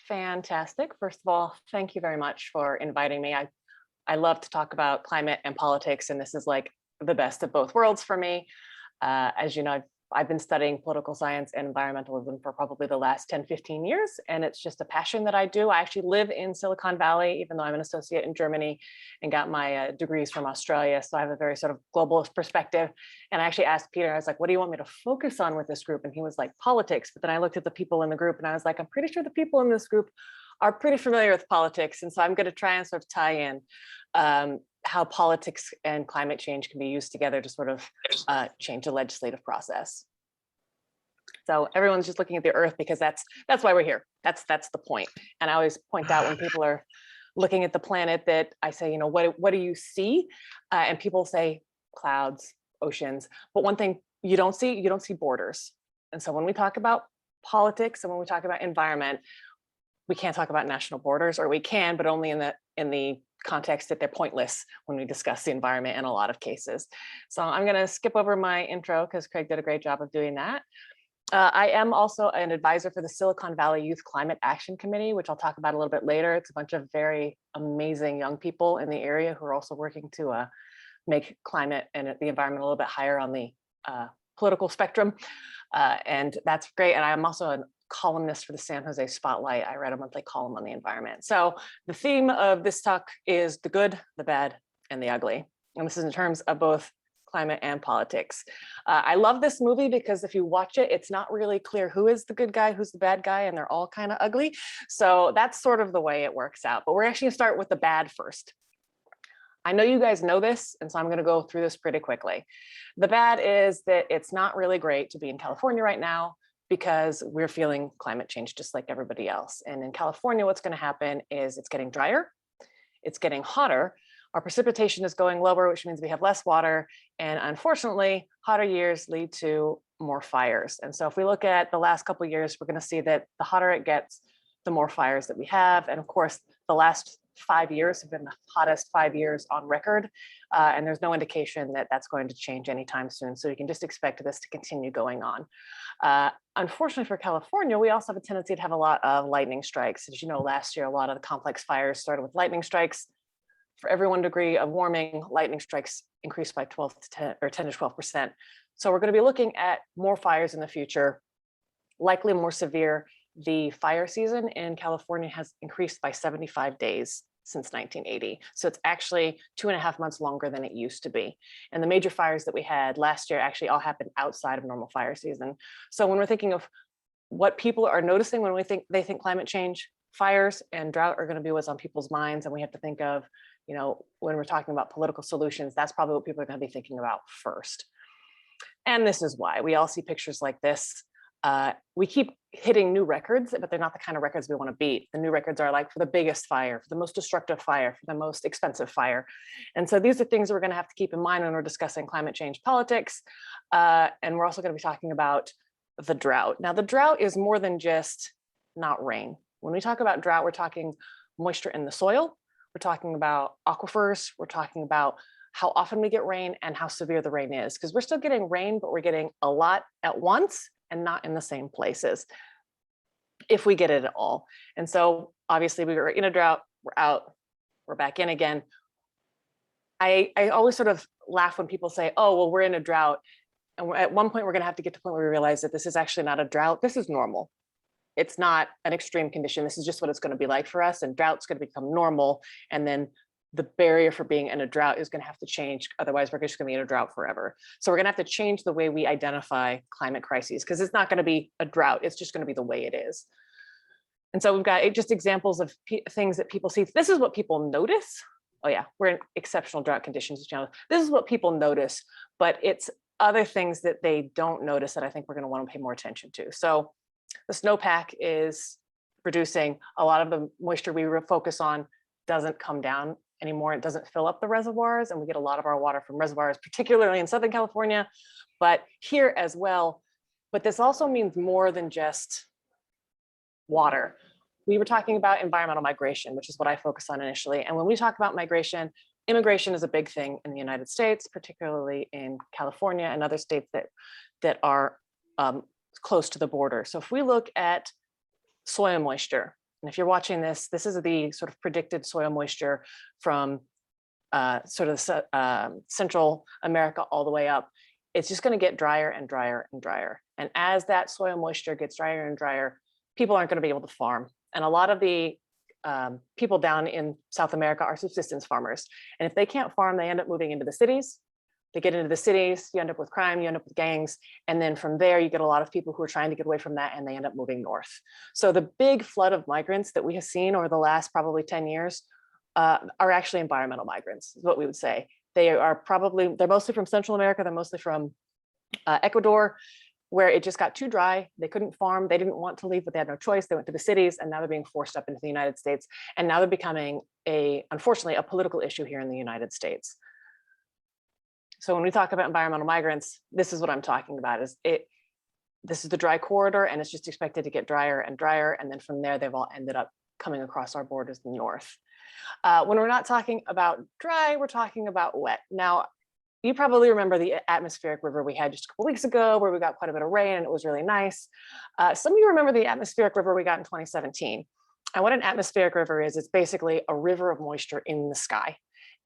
Fantastic. First of all, thank you very much for inviting me. I love to talk about climate and politics, and this is like the best of both worlds for me. As you know, I've been studying political science and environmentalism for probably the last 10, 15 years, and it's just a passion that I do. I actually live in Silicon Valley, even though I'm an associate in Germany and got my degrees from Australia. So I have a very sort of globalist perspective. And I actually asked Peter, I was like, what do you want me to focus on with this group? And he was like, politics. But then I looked at the people in the group and I was like, I'm pretty sure the people in this group are pretty familiar with politics. And so I'm going to try and sort of tie in how politics and climate change can be used together to sort of change the legislative process. So everyone's just looking at the Earth because that's why we're here. That's the point. And I always point out when people are looking at the planet that I say, you know, what do you see? And people say clouds, oceans. But one thing you don't see borders. And so when we talk about politics and when we talk about environment, we can't talk about national borders, or we can, but only in the context that they're pointless when we discuss the environment in a lot of cases. So I'm going to skip over my intro because Craig did a great job of doing that. I am also an advisor for the Silicon Valley Youth Climate Action Committee, which I'll talk about a little bit later. It's a bunch of very amazing young people in the area who are also working to make climate and the environment a little bit higher on the political spectrum. And that's great. And I'm also a columnist for the San Jose Spotlight. I write a monthly column on the environment. So the theme of this talk is the good, the bad, and the ugly. And this is in terms of both climate and politics. I love this movie because if you watch it, it's not really clear who is the good guy, who's the bad guy, and they're all kind of ugly. So that's sort of the way it works out. But we're actually gonna start with the bad first. I know you guys know this, and so I'm gonna go through this pretty quickly. The bad is that it's not really great to be in California right now because we're feeling climate change just like everybody else. And in California, what's gonna happen is it's getting drier, it's getting hotter, our precipitation is going lower, which means we have less water. And unfortunately, hotter years lead to more fires. And so if we look at the last couple of years, we're gonna see that the hotter it gets, the more fires that we have. And of course, the last 5 years have been the hottest 5 years on record. And there's no indication that that's going to change anytime soon. So you can just expect this to continue going on. Unfortunately for California, we also have a tendency to have a lot of lightning strikes. As you know, last year, a lot of the complex fires started with lightning strikes. For every 1 degree of warming, lightning strikes increased by 10 to 12%. So we're going to be looking at more fires in the future, likely more severe. The fire season in California has increased by 75 days since 1980. So it's actually 2.5 months longer than it used to be. And the major fires that we had last year actually all happened outside of normal fire season. So when we're thinking of what people are noticing when they think climate change, fires and drought are going to be what's on people's minds. And we have to think of, you know, when we're talking about political solutions, that's probably what people are going to be thinking about first. And this is why we all see pictures like this. We keep hitting new records, but they're not the kind of records we want to beat. The new records are like for the biggest fire, for the most destructive fire, for the most expensive fire. And so these are things that we're going to have to keep in mind when we're discussing climate change politics. And we're also going to be talking about the drought. Now, the drought is more than just not rain. When we talk about drought, we're talking moisture in the soil. We're talking about aquifers. We're talking about how often we get rain and how severe the rain is, because we're still getting rain, but we're getting a lot at once and not in the same places, if we get it at all. And so obviously we were in a drought, we're out, we're back in again. I always sort of laugh when people say, oh, well, we're in a drought. And at one point, we're gonna have to get to the point where we realize that this is actually not a drought, this is normal. It's not an extreme condition. This is just what it's going to be like for us. And drought's going to become normal. And then the barrier for being in a drought is going to have to change. Otherwise, we're just going to be in a drought forever. So we're going to have to change the way we identify climate crises, because it's not going to be a drought. It's just going to be the way it is. And so we've got just examples of things that people see. This is what people notice. Oh yeah, we're in exceptional drought conditions. This is what people notice, but it's other things that they don't notice that I think we're going to want to pay more attention to. So the snowpack is reducing. A lot of the moisture we focus on doesn't come down anymore. It doesn't fill up the reservoirs, and we get a lot of our water from reservoirs, particularly in Southern California, but here as well. But this also means more than just water. We were talking about environmental migration, which is what I focus on initially. And when we talk about migration, immigration is a big thing in the United States, particularly in California and other states that are close to the border. So if we look at soil moisture, And if you're watching this, this is the sort of predicted soil moisture from Central America all the way up. It's just going to get drier and drier and drier. And as that soil moisture gets drier and drier, people aren't going to be able to farm. And a lot of the people down in South America are subsistence farmers. And if they can't farm, they end up moving into the cities. They get into the cities, you end up with crime, you end up with gangs. And then from there, you get a lot of people who are trying to get away from that and they end up moving north. So the big flood of migrants that we have seen over the last probably 10 years are actually environmental migrants, is what we would say. They're mostly from Central America. They're mostly from Ecuador, where it just got too dry. They couldn't farm. They didn't want to leave, but they had no choice. They went to the cities, and now they're being forced up into the United States. And now they're becoming, unfortunately, a political issue here in the United States. So when we talk about environmental migrants, this is what I'm talking about. This is the dry corridor, and it's just expected to get drier and drier. And then from there, they've all ended up coming across our borders in the north. When we're not talking about dry, we're talking about wet. Now, you probably remember the atmospheric river we had just a couple weeks ago where we got quite a bit of rain and it was really nice. Some of you remember the atmospheric river we got in 2017. And what an atmospheric river is, it's basically a river of moisture in the sky.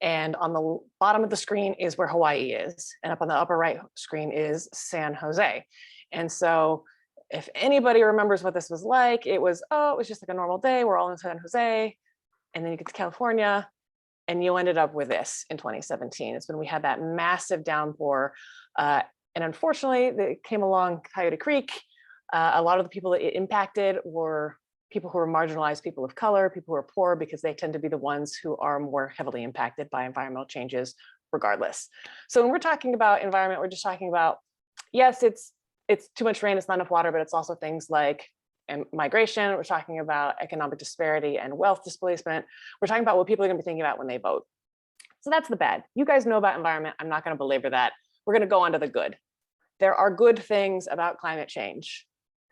And on the bottom of the screen is where Hawaii is. And up on the upper right screen is San Jose. And so if anybody remembers what this was like, it was just like a normal day. We're all in San Jose. And then you get to California, and you ended up with this in 2017. It's when we had that massive downpour. And unfortunately, it came along Coyote Creek. A lot of the people that it impacted were people who are marginalized, people of color, people who are poor, because they tend to be the ones who are more heavily impacted by environmental changes regardless. So when we're talking about environment, we're just talking about, yes, it's too much rain, it's not enough water, but it's also things like migration. We're talking about economic disparity and wealth displacement. We're talking about what people are going to be thinking about when they vote. So that's the bad. You guys know about environment. I'm not going to belabor that. We're going to go on to the good. There are good things about climate change.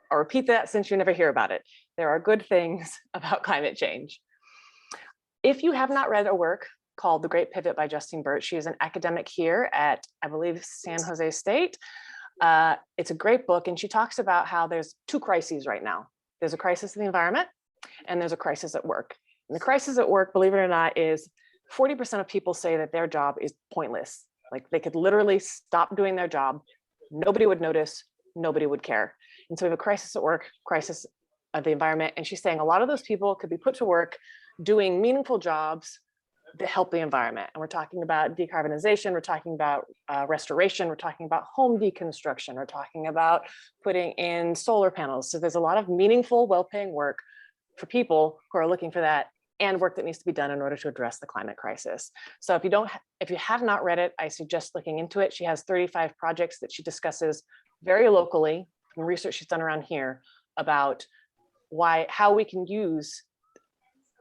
I'll repeat that since you never hear about it. There are good things about climate change. If you have not read a work called The Great Pivot by Justine Burt, she is an academic here at, I believe, San Jose State. It's a great book, and she talks about how there's two crises right now. There's a crisis in the environment, and there's a crisis at work. And the crisis at work, believe it or not, is 40% of people say that their job is pointless. Like they could literally stop doing their job. Nobody would notice, nobody would care. And so we have a crisis at work, crisis of the environment. And she's saying a lot of those people could be put to work doing meaningful jobs to help the environment. And we're talking about decarbonization, we're talking about restoration, we're talking about home deconstruction, we're talking about putting in solar panels. So there's a lot of meaningful, well-paying work for people who are looking for that, and work that needs to be done in order to address the climate crisis. So if you have not read it, I suggest looking into it. She has 35 projects that she discusses very locally from research she's done around here about how we can use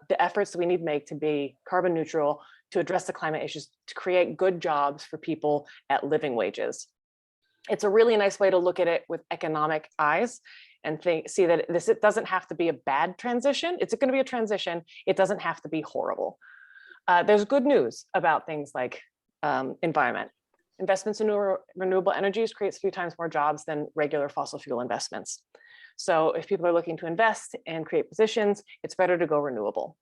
the efforts that we need to make to be carbon neutral, to address the climate issues, to create good jobs for people at living wages. It's a really nice way to look at it with economic eyes and see that it doesn't have to be a bad transition. It's going to be a transition. It doesn't have to be horrible. There's good news about things like environment. Investments in renewable energies creates 3 times more jobs than regular fossil fuel investments. So if people are looking to invest and create positions, it's better to go renewable.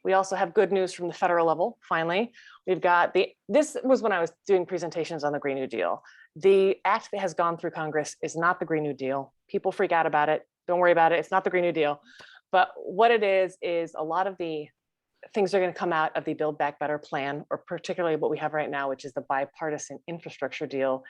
We also have good news from the federal level. Finally, we've got this was when I was doing presentations on the Green New Deal. The act that has gone through Congress is not the Green New Deal. People freak out about it. Don't worry about it. It's not the Green New Deal. But what it is a lot of the things are going to come out of the Build Back Better plan, or particularly what we have right now, which is the bipartisan infrastructure deal.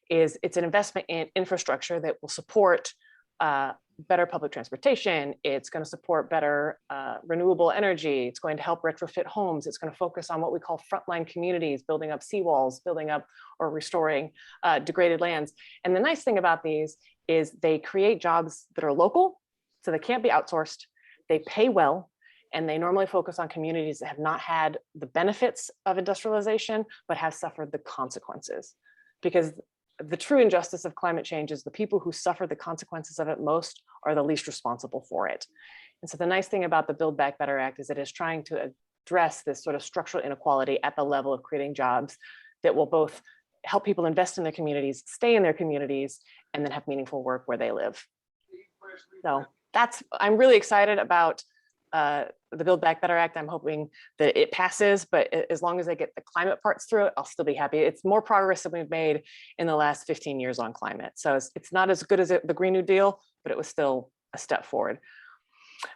It's an investment in infrastructure that will support better public transportation. It's going to support better renewable energy. It's going to help retrofit homes. It's going to focus on what we call frontline communities, building up seawalls, building up or restoring degraded lands. And the nice thing about these is they create jobs that are local, so they can't be outsourced. They pay well, and they normally focus on communities that have not had the benefits of industrialization, but have suffered the consequences. Because the true injustice of climate change is the people who suffer the consequences of it most are the least responsible for it. And so the nice thing about the Build Back Better Act is it is trying to address this sort of structural inequality at the level of creating jobs that will both help people invest in their communities, stay in their communities, and then have meaningful work where they live. So I'm really excited about the Build Back Better Act, I'm hoping that it passes, but as long as I get the climate parts through it, I'll still be happy. It's more progress than we've made in the last 15 years on climate. So it's not as good as the Green New Deal, but it was still a step forward.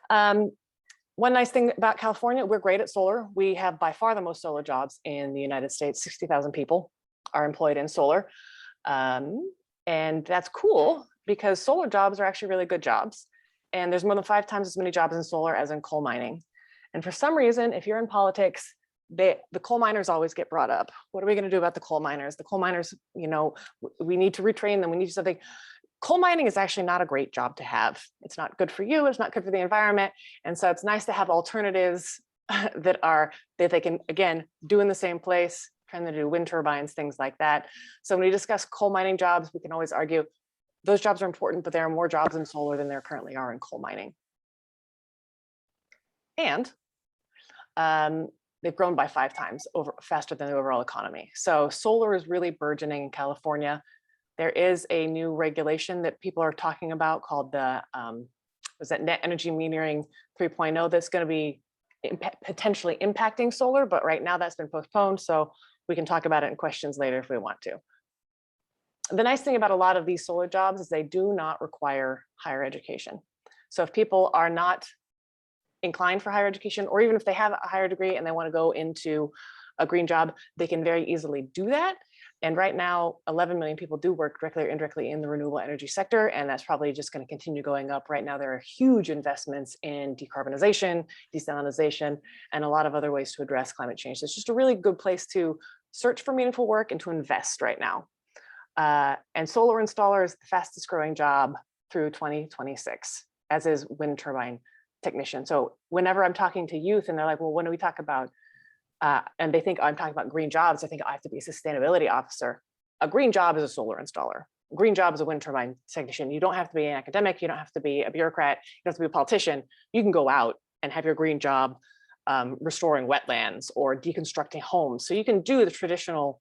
One nice thing about California, we're great at solar. We have by far the most solar jobs in the United States. 60,000 people are employed in solar. And that's cool because solar jobs are actually really good jobs. And there's more than 5 times as many jobs in solar as in coal mining. And for some reason, if you're in politics, the coal miners always get brought up. What are we going to do about the coal miners? The coal miners, you know, we need to retrain them. We need to do something. Coal mining is actually not a great job to have. It's not good for you. It's not good for the environment. And so it's nice to have alternatives that they can, again, do in the same place, trying to do wind turbines, things like that. So when we discuss coal mining jobs, we can always argue those jobs are important, but there are more jobs in solar than there currently are in coal mining. And they've grown by 5 times faster than the overall economy. So solar is really burgeoning in California. There is a new regulation that people are talking about called the Net Energy Metering 3.0 that's going to be potentially impacting solar, but right now that's been postponed. So we can talk about it in questions later if we want to. The nice thing about a lot of these solar jobs is they do not require higher education. So if people are not inclined for higher education, or even if they have a higher degree and they want to go into a green job, they can very easily do that. And right now, 11 million people do work directly or indirectly in the renewable energy sector, and that's probably just going to continue going up. Right now, there are huge investments in decarbonization, desalination, and a lot of other ways to address climate change. So it's just a really good place to search for meaningful work and to invest right now. And solar installer is the fastest growing job through 2026, as is wind turbine technician. So whenever I'm talking to youth and they're like, well, when do we talk about, and they think I'm talking about green jobs, I think I have to be a sustainability officer. A green job is a solar installer. A green job is a wind turbine technician. You don't have to be an academic. You don't have to be a bureaucrat. You don't have to be a politician. You can go out and have your green job restoring wetlands or deconstructing homes. So you can do the traditional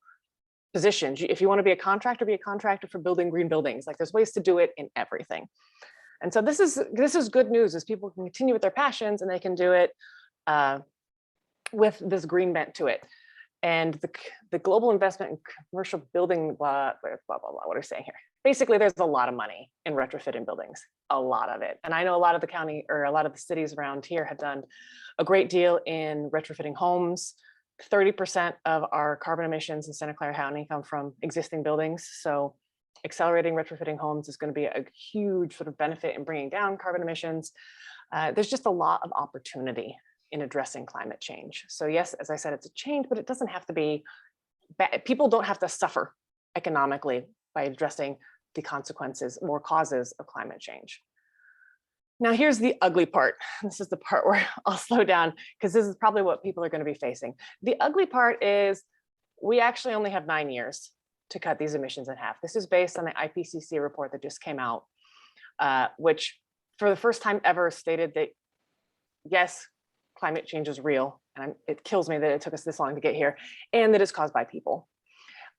positions. If you want to be a contractor for building green buildings. Like there's ways to do it in everything. And so this is good news, is people can continue with their passions and they can do it with this green bent to it. And the global investment in commercial building, blah, blah, blah, blah, blah, what are we saying here? Basically, there's a lot of money in retrofitting buildings, a lot of it. And I know a lot of the county or a lot of the cities around here have done a great deal in retrofitting homes. 30% of our carbon emissions in Santa Clara County come from existing buildings. So accelerating retrofitting homes is going to be a huge sort of benefit in bringing down carbon emissions. There's just a lot of opportunity in addressing climate change. So yes, as I said, it's a change, but it doesn't have to be bad. People don't have to suffer economically by addressing the consequences or causes of climate change. Now here's the ugly part. This is the part where I'll slow down because this is probably what people are going to be facing. The ugly part is we actually only have 9 years to cut these emissions in half. This is based on the IPCC report that just came out, which for the first time ever stated that, yes, climate change is real. And it kills me that it took us this long to get here, and that it's caused by people.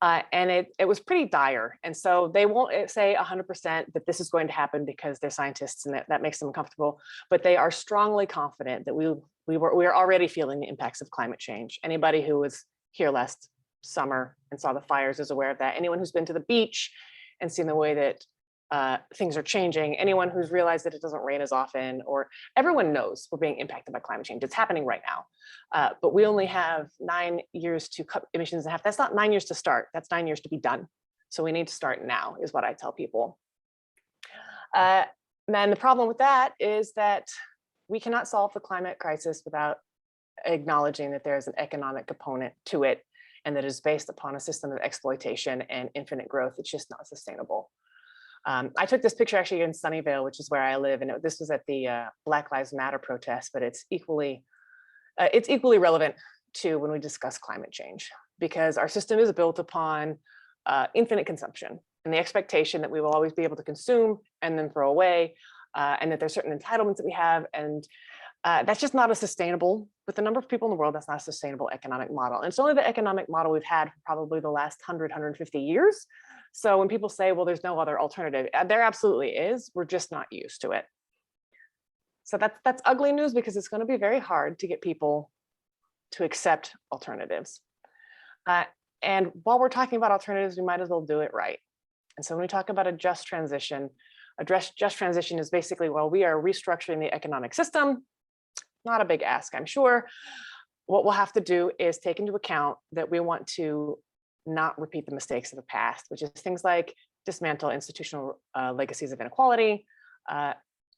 And it was pretty dire. And so they won't say 100% that this is going to happen because they're scientists and that makes them comfortable, but they are strongly confident that we are already feeling the impacts of climate change. Anybody who was here last summer and saw the fires is aware of that. Anyone who's been to the beach and seen the way that things are changing, anyone who's realized that it doesn't rain as often, or everyone knows we're being impacted by climate change. It's happening right now, but we only have 9 years to cut emissions in half. That's not 9 years to start, that's 9 years to be done. So we need to start now is what I tell people. And the problem with that is that we cannot solve the climate crisis without acknowledging that there's an economic component to it, and that is based upon a system of exploitation and infinite growth. It's just not sustainable. I took this picture actually in Sunnyvale, which is where I live, and this was at the Black Lives Matter protest, but it's equally relevant to when we discuss climate change, because our system is built upon infinite consumption and the expectation that we will always be able to consume and then throw away, and that there's certain entitlements that we have, and that's just not a sustainable, with the number of people in the world, that's not a sustainable economic model. And it's only the economic model we've had for probably the last 100, 150 years. So when people say, well, there's no other alternative, there absolutely is. We're just not used to it. So that's ugly news because it's going to be very hard to get people to accept alternatives. And while we're talking about alternatives, we might as well do it right. And so when we talk about a just transition is basically, well, we are restructuring the economic system. Not a big ask, I'm sure. What we'll have to do is take into account that we want to not repeat the mistakes of the past, which is things like dismantle institutional legacies of inequality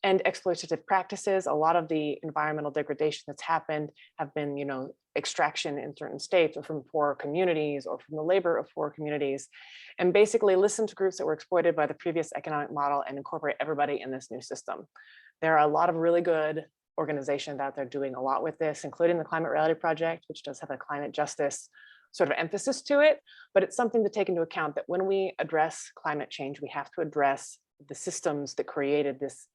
and exploitative practices. A lot of the environmental degradation that's happened have been, extraction in certain states or from poor communities or from the labor of poor communities, and basically listen to groups that were exploited by the previous economic model and incorporate everybody in this new system. There are a lot of really good organizations out there doing a lot with this, including the Climate Reality Project, which does have a climate justice sort of emphasis to it, but it's something to take into account that when we address climate change, we have to address the systems that created this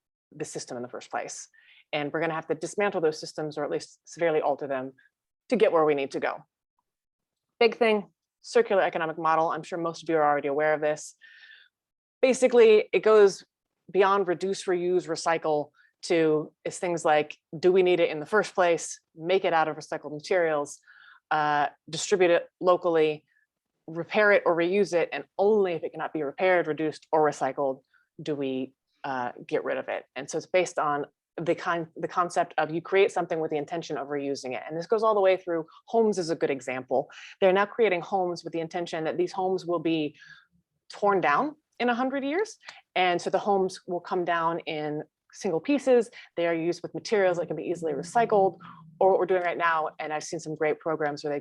system in the first place. And we're going to have to dismantle those systems or at least severely alter them to get where we need to go. Big thing, circular economic model. I'm sure most of you are already aware of this. Basically, it goes beyond reduce, reuse, recycle to is things like, do we need it in the first place? Make it out of recycled materials, distribute it locally, repair it or reuse it, and only if it cannot be repaired, reduced, or recycled do we get rid of it. And so it's based on the concept of you create something with the intention of reusing it. And this goes all the way through. Homes is a good example. They're now creating homes with the intention that these homes will be torn down in 100 years. And so the homes will come down in single pieces. They are used with materials that can be easily recycled. Or what we're doing right now, and I've seen some great programs where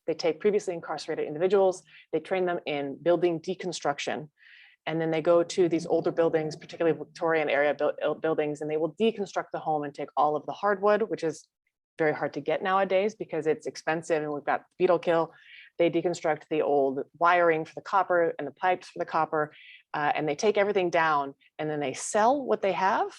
they take previously incarcerated individuals, they train them in building deconstruction. And then they go to these older buildings, particularly Victorian era buildings, and they will deconstruct the home and take all of the hardwood, which is very hard to get nowadays because it's expensive and we've got beetle kill. They deconstruct the old wiring for the copper and the pipes for the copper, and they take everything down and then they sell what they have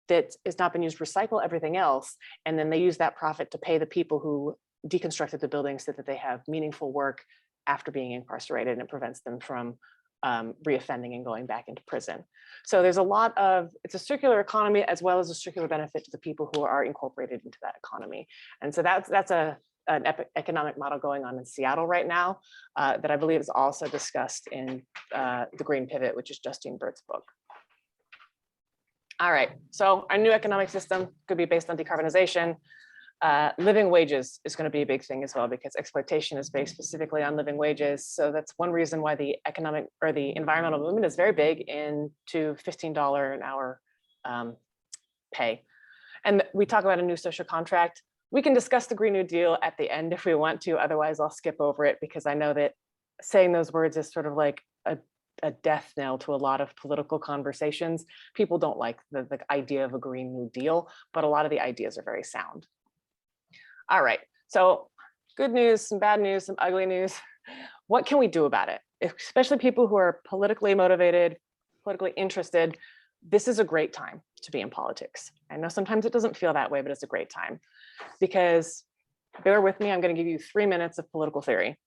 that has not been used, recycle everything else, and then they use that profit to pay the people who deconstructed the buildings so that they have meaningful work after being incarcerated, and it prevents them from reoffending and going back into prison. So there's a lot of, it's a circular economy as well as a circular benefit to the people who are incorporated into that economy. And so that's an economic model going on in Seattle right now that I believe is also discussed in The Green Pivot, which is Justine Bird's book. All right, so our new economic system could be based on decarbonization. Living wages is going to be a big thing as well, because exploitation is based specifically on living wages. So that's one reason why the economic or the environmental movement is very big into $15 an hour pay. And we talk about a new social contract. We can discuss the Green New Deal at the end if we want to. Otherwise, I'll skip over it because I know that saying those words is sort of like a death knell to a lot of political conversations. People don't like the idea of a Green New Deal, but a lot of the ideas are very sound. All right, so good news, some bad news, some ugly news. What can we do about it? Especially people who are politically motivated, politically interested, this is a great time to be in politics. I know sometimes it doesn't feel that way, but it's a great time because, bear with me, I'm going to give you 3 minutes of political theory.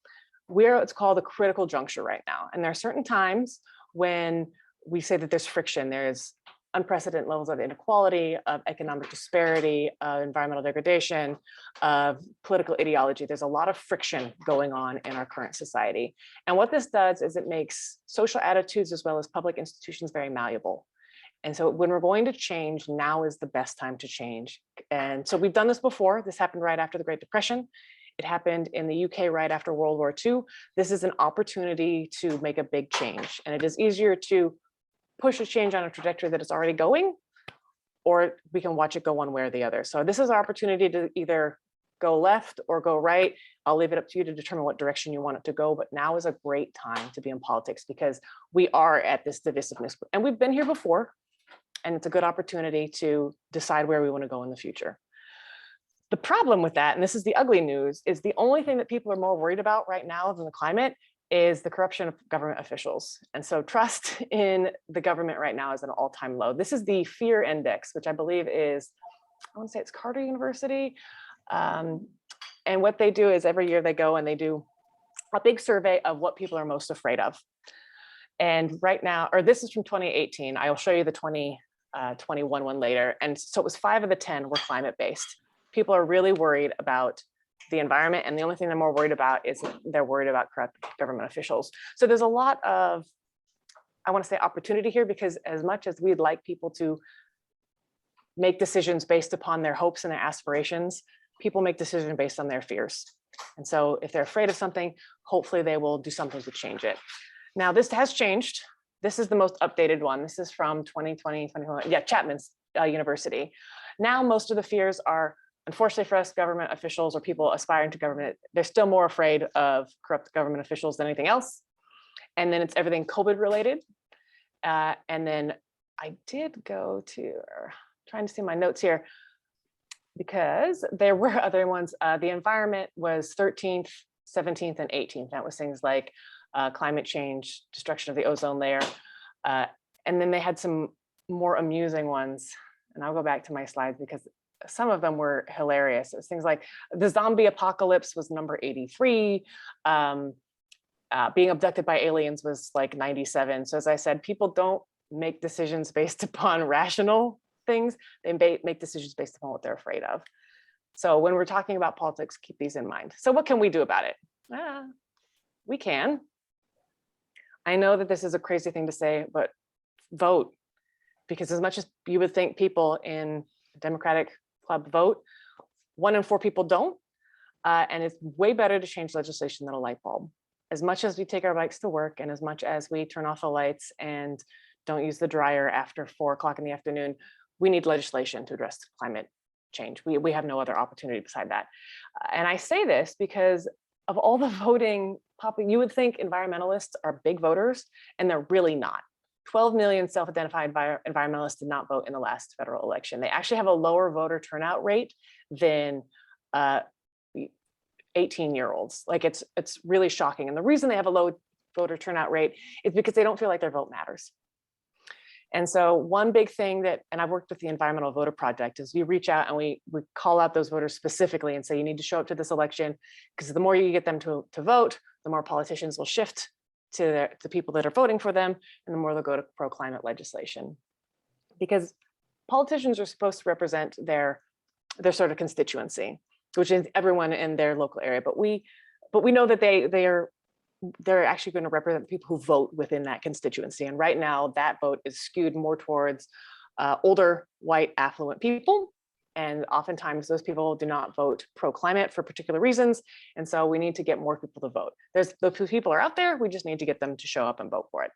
We're what's called a critical juncture right now. And there are certain times when we say that there's friction, there's unprecedented levels of inequality, of economic disparity, of environmental degradation, of political ideology. There's a lot of friction going on in our current society. And what this does is it makes social attitudes as well as public institutions very malleable. And so when we're going to change, now is the best time to change. And so we've done this before. This happened right after the Great Depression. It happened in the UK right after World War II. This is an opportunity to make a big change. And it is easier to push a change on a trajectory that is already going, or we can watch it go one way or the other. So this is our opportunity to either go left or go right. I'll leave it up to you to determine what direction you want it to go, but now is a great time to be in politics because we are at this divisiveness, and we've been here before, and it's a good opportunity to decide where we want to go in the future. The problem with that, and this is the ugly news, is the only thing that people are more worried about right now than the climate is the corruption of government officials. And so trust in the government right now is at an all-time low. This is the fear index, which I believe is, I want to say it's Carter University. And what they do is every year they go and they do a big survey of what people are most afraid of. And right now, or this is from 2018, I will show you the 21 one later. And so it was 5 of the 10 were climate-based. People are really worried about the environment, and the only thing they're more worried about is they're worried about corrupt government officials. So there's a lot of, I want to say, opportunity here, because as much as we'd like people to make decisions based upon their hopes and their aspirations, people make decisions based on their fears. And so if they're afraid of something, hopefully they will do something to change it. Now, this has changed. This is the most updated one. This is from 2020, 2021. Yeah, Chapman's University. Now, most of the fears are, unfortunately for us, government officials or people aspiring to government, they're still more afraid of corrupt government officials than anything else. And then it's everything COVID related. And then I did go to, trying to see my notes here, because there were other ones. The environment was 13th, 17th, and 18th. That was things like climate change, destruction of the ozone layer. And then they had some more amusing ones. And I'll go back to my slides because some of them were hilarious. It was things like the zombie apocalypse was number 83. Being abducted by aliens was like 97. So as I said, people don't make decisions based upon rational things. They make decisions based upon what they're afraid of. So when we're talking about politics, keep these in mind. So what can we do about it? We can. I know that this is a crazy thing to say, but vote. Because as much as you would think people in the Democratic Club vote, 1 in 4 people don't. And it's way better to change legislation than a light bulb. As much as we take our bikes to work, and as much as we turn off the lights and don't use the dryer after 4 o'clock in the afternoon, we need legislation to address climate change. We have no other opportunity beside that. And I say this because of all the voting, you would think environmentalists are big voters, and they're really not. 12 million self-identified environmentalists did not vote in the last federal election. They actually have a lower voter turnout rate than 18-year-olds. Like it's really shocking. And the reason they have a low voter turnout rate is because they don't feel like their vote matters. And so one big thing that, and I've worked with the Environmental Voter Project, is we reach out and we call out those voters specifically and say, you need to show up to this election, because the more you get them to vote, the more politicians will shift to the people that are voting for them, and the more they'll go to pro-climate legislation. Because politicians are supposed to represent their sort of constituency, which is everyone in their local area. But we know that they're actually going to represent people who vote within that constituency. And right now that vote is skewed more towards older, white, affluent people. And oftentimes those people do not vote pro-climate for particular reasons. And so we need to get more people to vote. Those people are out there, we just need to get them to show up and vote for it.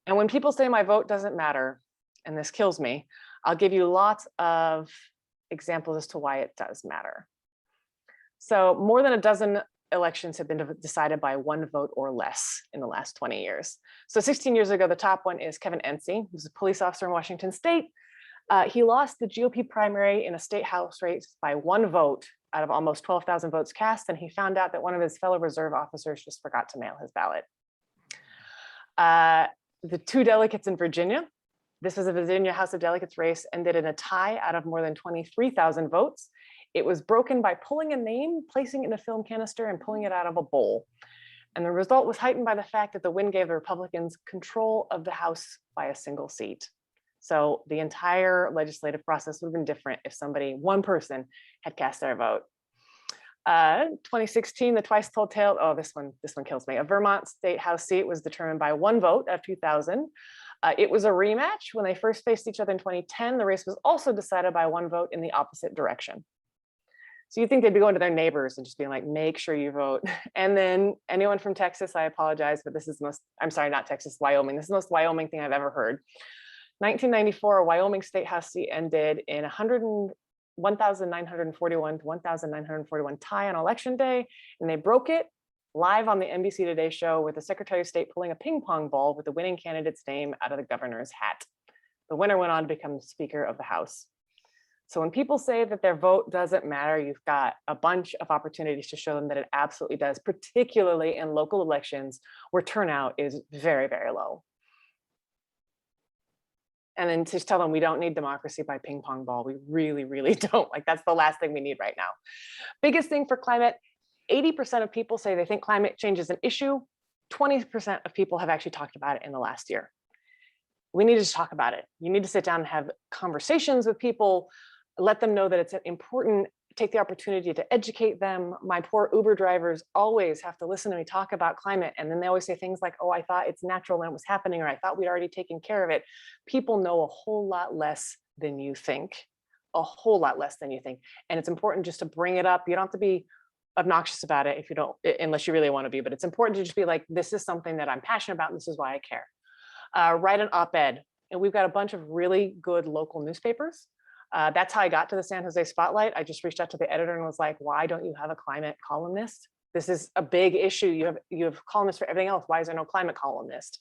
And when people say my vote doesn't matter, and this kills me, I'll give you lots of examples as to why it does matter. So more than a dozen elections have been decided by 1 vote or less in the last 20 years. So 16 years ago, the top one is Kevin Ency, who's a police officer in Washington State. He lost the GOP primary in a state house race by 1 vote out of almost 12,000 votes cast. And he found out that one of his fellow reserve officers just forgot to mail his ballot. The 2 delegates in Virginia, this was a Virginia House of Delegates race, ended in a tie out of more than 23,000 votes. It was broken by pulling a name, placing it in a film canister, and pulling it out of a bowl. And the result was heightened by the fact that the win gave the Republicans control of the House by a single seat. So the entire legislative process would have been different if one person had cast their vote. 2016, the twice told tale, oh, this one kills me. A Vermont state House seat was determined by 1 vote out of 2,000. It was a rematch. When they first faced each other in 2010, the race was also decided by 1 vote in the opposite direction. So you think they'd be going to their neighbors and just being like, make sure you vote. And then anyone from Texas, I apologize, but this is the most, I'm sorry, not Texas, Wyoming. This is the most Wyoming thing I've ever heard. 1994, a Wyoming state house seat ended in 1,941 to 1,941 tie on election day. And they broke it live on the NBC Today show with the Secretary of State pulling a ping pong ball with the winning candidate's name out of the governor's hat. The winner went on to become Speaker of the House. So when people say that their vote doesn't matter, you've got a bunch of opportunities to show them that it absolutely does, particularly in local elections where turnout is very, very low. And then to tell them we don't need democracy by ping pong ball. We really, really don't. Like, that's the last thing we need right now. Biggest thing for climate, 80% of people say they think climate change is an issue. 20% of people have actually talked about it in the last year. we need to just talk about it. You need to sit down and have conversations with people, let them know that it's important, take the opportunity to educate them. My poor Uber drivers always have to listen to me talk about climate. And then they always say things like, oh, I thought it's natural when it was happening, or I thought we'd already taken care of it. People know a whole lot less than you think, a whole lot less than you think. And it's important just to bring it up. You don't have to be obnoxious about it if you don't, unless you really want to be, but it's important to just be like, this is something that I'm passionate about, and this is why I care. Write an op-ed. And we've got a bunch of really good local newspapers. That's how I got to the San Jose Spotlight. I just reached out to the editor and was like, why don't you have a climate columnist? This is a big issue. You have columnists for everything else. Why is there no climate columnist?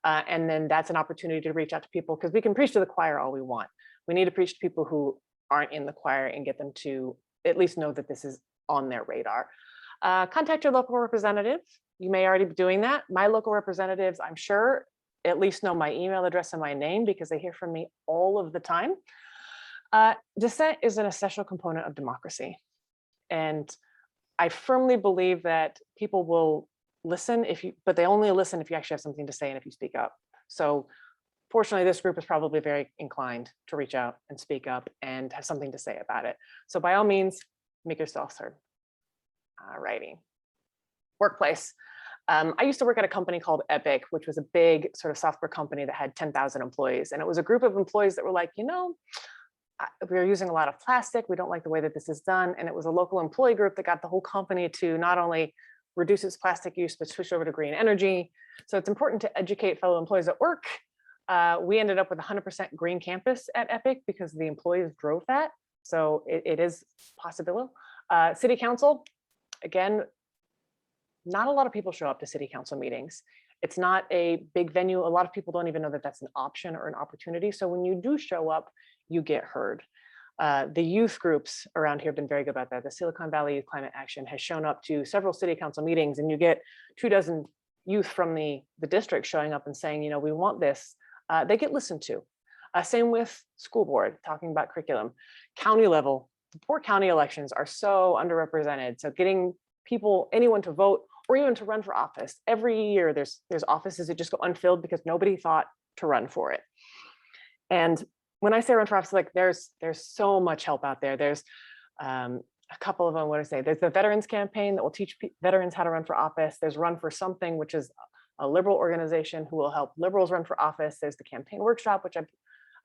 And then that's an opportunity to reach out to people, because we can preach to the choir all we want. We need to preach to people who aren't in the choir and get them to at least know that this is on their radar. Contact your local representative. You may already be doing that. My local representatives, I'm sure, at least know my email address and my name, because they hear from me all of the time. Dissent is an essential component of democracy. And I firmly believe that people will listen but they only listen if you actually have something to say and if you speak up. So fortunately, this group is probably very inclined to reach out and speak up and have something to say about it. So by all means, make yourself heard. Alrighty. Workplace. I used to work at a company called Epic, which was a big sort of software company that had 10,000 employees. And it was a group of employees that were like, we are using a lot of plastic. We don't like the way that this is done. And it was a local employee group that got the whole company to not only reduce its plastic use, but switch over to green energy. So it's important to educate fellow employees at work. We ended up with 100% green campus at Epic because the employees drove that. So it is possible. City council, again, not a lot of people show up to city council meetings. It's not a big venue. A lot of people don't even know that that's an option or an opportunity. So when you do show up, you get heard. The youth groups around here have been very good about that. The Silicon Valley Youth Climate Action has shown up to several city council meetings, and you get 24 youth from the district showing up and saying, we want this. They get listened to. Same with school board, talking about curriculum. County level, the poor county elections are so underrepresented. So getting people, anyone to vote or even to run for office. Every year there's offices that just go unfilled because nobody thought to run for it. And when I say run for office, like there's so much help out there. There's a couple of them, what do I say? There's the Veterans Campaign that will teach veterans how to run for office. There's Run for Something, which is a liberal organization who will help liberals run for office. There's the Campaign Workshop, which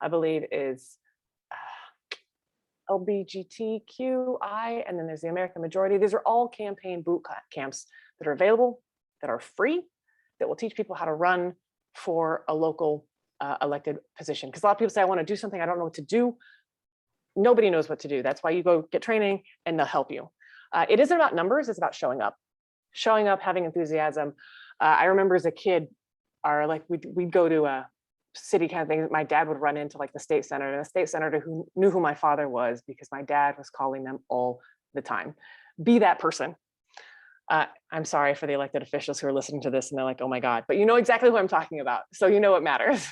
I believe is LGBTQI, and then there's the American Majority. These are all campaign boot camps that are available, that are free, that will teach people how to run for a local elected position. Because a lot of people say, I want to do something, I don't know what to do. Nobody knows what to do. That's why you go get training and they'll help you. It isn't about numbers, it's about showing up, having enthusiasm. I remember as a kid, we'd go to a city kind of thing. My dad would run into like the state senator, and the state senator who knew who my father was because my dad was calling them all the time. Be that person. I'm sorry for the elected officials who are listening to this and they're like, oh my God, but you know exactly who I'm talking about. So you know what matters.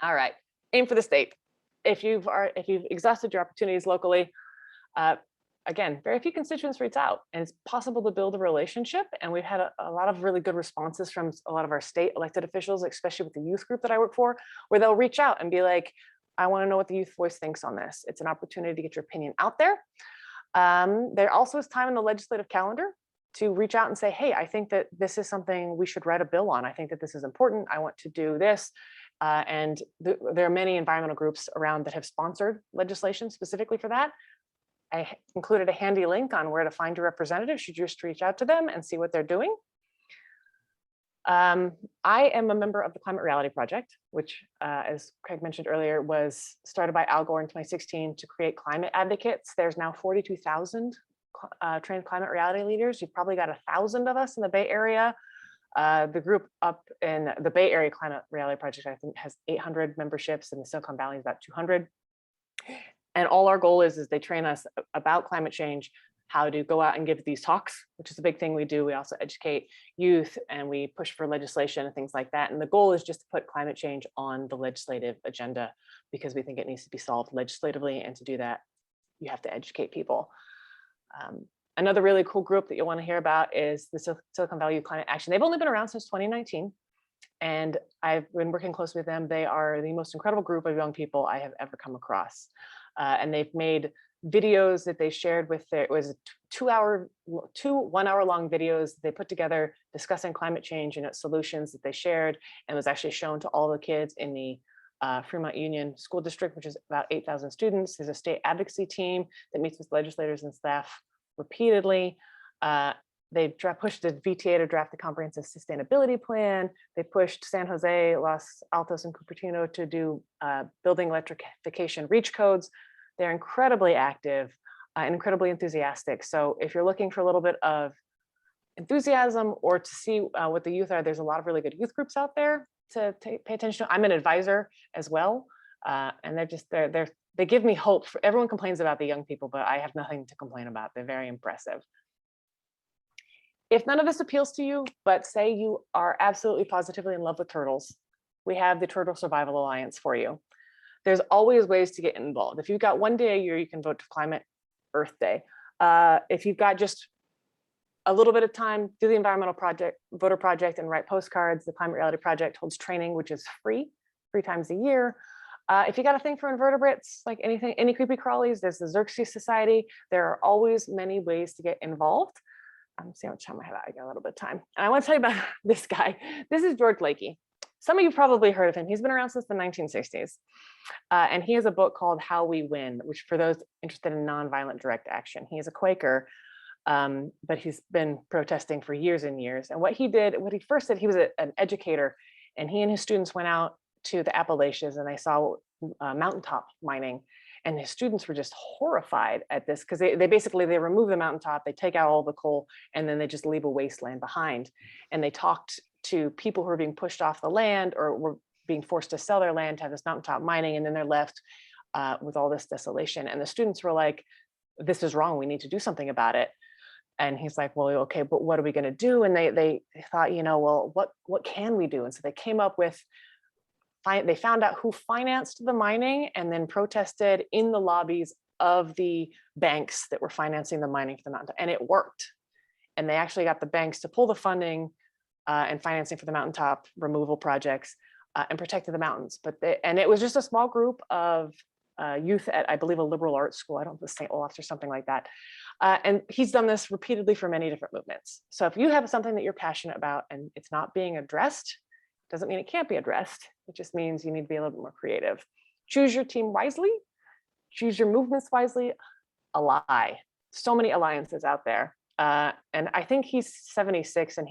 All right, aim for the state. If you've exhausted your opportunities locally, again, very few constituents reach out, and it's possible to build a relationship. And we've had a lot of really good responses from a lot of our state elected officials, especially with the youth group that I work for, where they'll reach out and be like, I want to know what the youth voice thinks on this. It's an opportunity to get your opinion out there. There also is time in the legislative calendar to reach out and say, hey, I think that this is something we should write a bill on. I think that this is important. I want to do this. And there are many environmental groups around that have sponsored legislation specifically for that. I included a handy link on where to find your representative. You should just reach out to them and see what they're doing. I am a member of the Climate Reality Project, which, as Craig mentioned earlier, was started by Al Gore in 2016 to create climate advocates. There's now 42,000 trained climate reality leaders. You've probably got 1,000 of us in the Bay Area. The group up in the Bay Area Climate Reality Project, I think, has 800 memberships, and the Silicon Valley is about 200. And all our goal is they train us about climate change, how to go out and give these talks, which is a big thing we do. We also educate youth and we push for legislation and things like that. And the goal is just to put climate change on the legislative agenda because we think it needs to be solved legislatively. And to do that, you have to educate people. Another really cool group that you'll want to hear about is the Silicon Valley Youth Climate Action. They've only been around since 2019. And I've been working closely with them. They are the most incredible group of young people I have ever come across. And they've made videos that they shared with their, it was two 1 hour long videos they put together discussing climate change and its solutions that they shared, and was actually shown to all the kids in the Fremont Union School District, which is about 8,000 students. There's a state advocacy team that meets with legislators and staff repeatedly. They pushed the VTA to draft the comprehensive sustainability plan. They pushed San Jose, Los Altos, and Cupertino to do building electrification reach codes. They're incredibly active and incredibly enthusiastic. So if you're looking for a little bit of enthusiasm or to see what the youth are, there's a lot of really good youth groups out there to pay attention to. I'm an advisor as well. And they give me hope. Everyone complains about the young people, but I have nothing to complain about. They're very impressive. If none of this appeals to you, but say you are absolutely positively in love with turtles, we have the Turtle Survival Alliance for you. There's always ways to get involved. If you've got one day a year, you can vote to Climate Earth Day. If you've got just a little bit of time, do the environmental project, voter project, and write postcards. The Climate Reality Project holds training, which is free 3 times a year. If you got a thing for invertebrates, like anything, any creepy crawlies, there's the Xerxes Society. There are always many ways to get involved. I'm seeing how much time I have. I got a little bit of time. And I want to tell you about this guy. This is George Lakey. Some of you probably heard of him. He's been around since the 1960s. And he has a book called How We Win, which for those interested in nonviolent direct action. He is a Quaker, but he's been protesting for years and years. And what he first did, he was an educator, and he and his students went out to the Appalachians and they saw mountaintop mining. And his students were just horrified at this because they basically remove the mountaintop, they take out all the coal, and then they just leave a wasteland behind. And they talked to people who are being pushed off the land or were being forced to sell their land to have this mountaintop mining, and then they're left with all this desolation. And the students were like, this is wrong, we need to do something about it. And he's like, well, okay, but what are we going to do? And they thought, well, what can we do? And so they came up with, they found out who financed the mining and then protested in the lobbies of the banks that were financing the mining for the mountaintop, and it worked. And they actually got the banks to pull the funding and financing for the mountaintop removal projects and protected the mountains. And it was just a small group of youth at, I believe, a liberal arts school. I don't know, St. Olaf's or something like that. And he's done this repeatedly for many different movements. So if you have something that you're passionate about and it's not being addressed, doesn't mean it can't be addressed. It just means you need to be a little bit more creative. Choose your team wisely, choose your movements wisely. Ally. So many alliances out there. And I think he's 76, and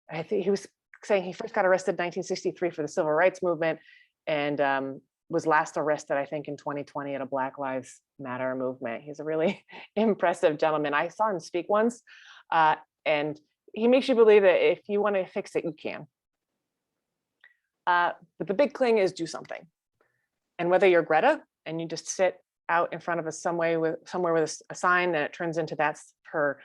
I think he was saying he first got arrested in 1963 for the civil rights movement, and was last arrested, I think, in 2020 at a Black Lives Matter movement. He's a really impressive gentleman. I saw him speak once, and he makes you believe that if you want to fix it, you can. But the big thing is do something. And whether you're Greta and you just sit out in front of us somewhere with a sign, and it turns into that's her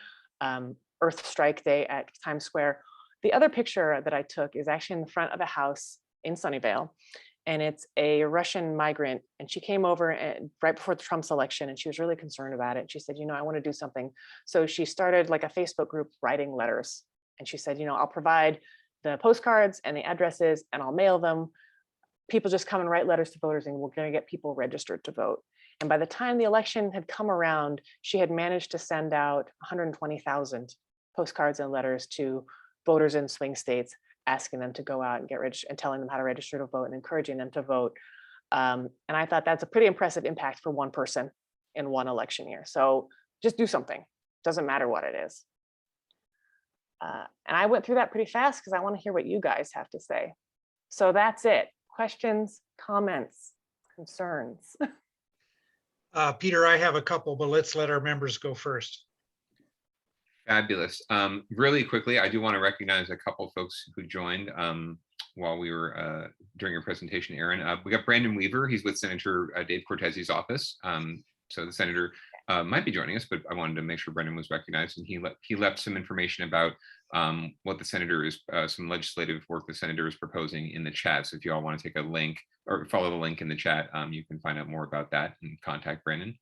Earth Strike Day at Times Square. The other picture that I took is actually in the front of a house in Sunnyvale. And it's a Russian migrant. And she came over right before the Trump's election, and she was really concerned about it. She said, I want to do something. So she started like a Facebook group writing letters. And she said, I'll provide the postcards and the addresses, and I'll mail them. People just come and write letters to voters, and we're going to get people registered to vote. And by the time the election had come around, she had managed to send out 120,000 postcards and letters to voters in swing states, asking them to go out and get registered and telling them how to register to vote and encouraging them to vote. And I thought that's a pretty impressive impact for one person in one election year. So just do something. Doesn't matter what it is. And I went through that pretty fast because I want to hear what you guys have to say. So that's it. Questions, comments, concerns. Peter, I have a couple, but let's let our members go first. Fabulous. Really quickly, I do want to recognize a couple folks who joined while we were during your presentation, Aaron. We got Brandon Weaver. He's with Senator Dave Cortez's office. So the senator might be joining us, but I wanted to make sure Brendan was recognized, and he left some information about what the senator is, some legislative work the senator is proposing in the chat. So if you all want to take a link or follow the link in the chat, you can find out more about that and contact Brandon.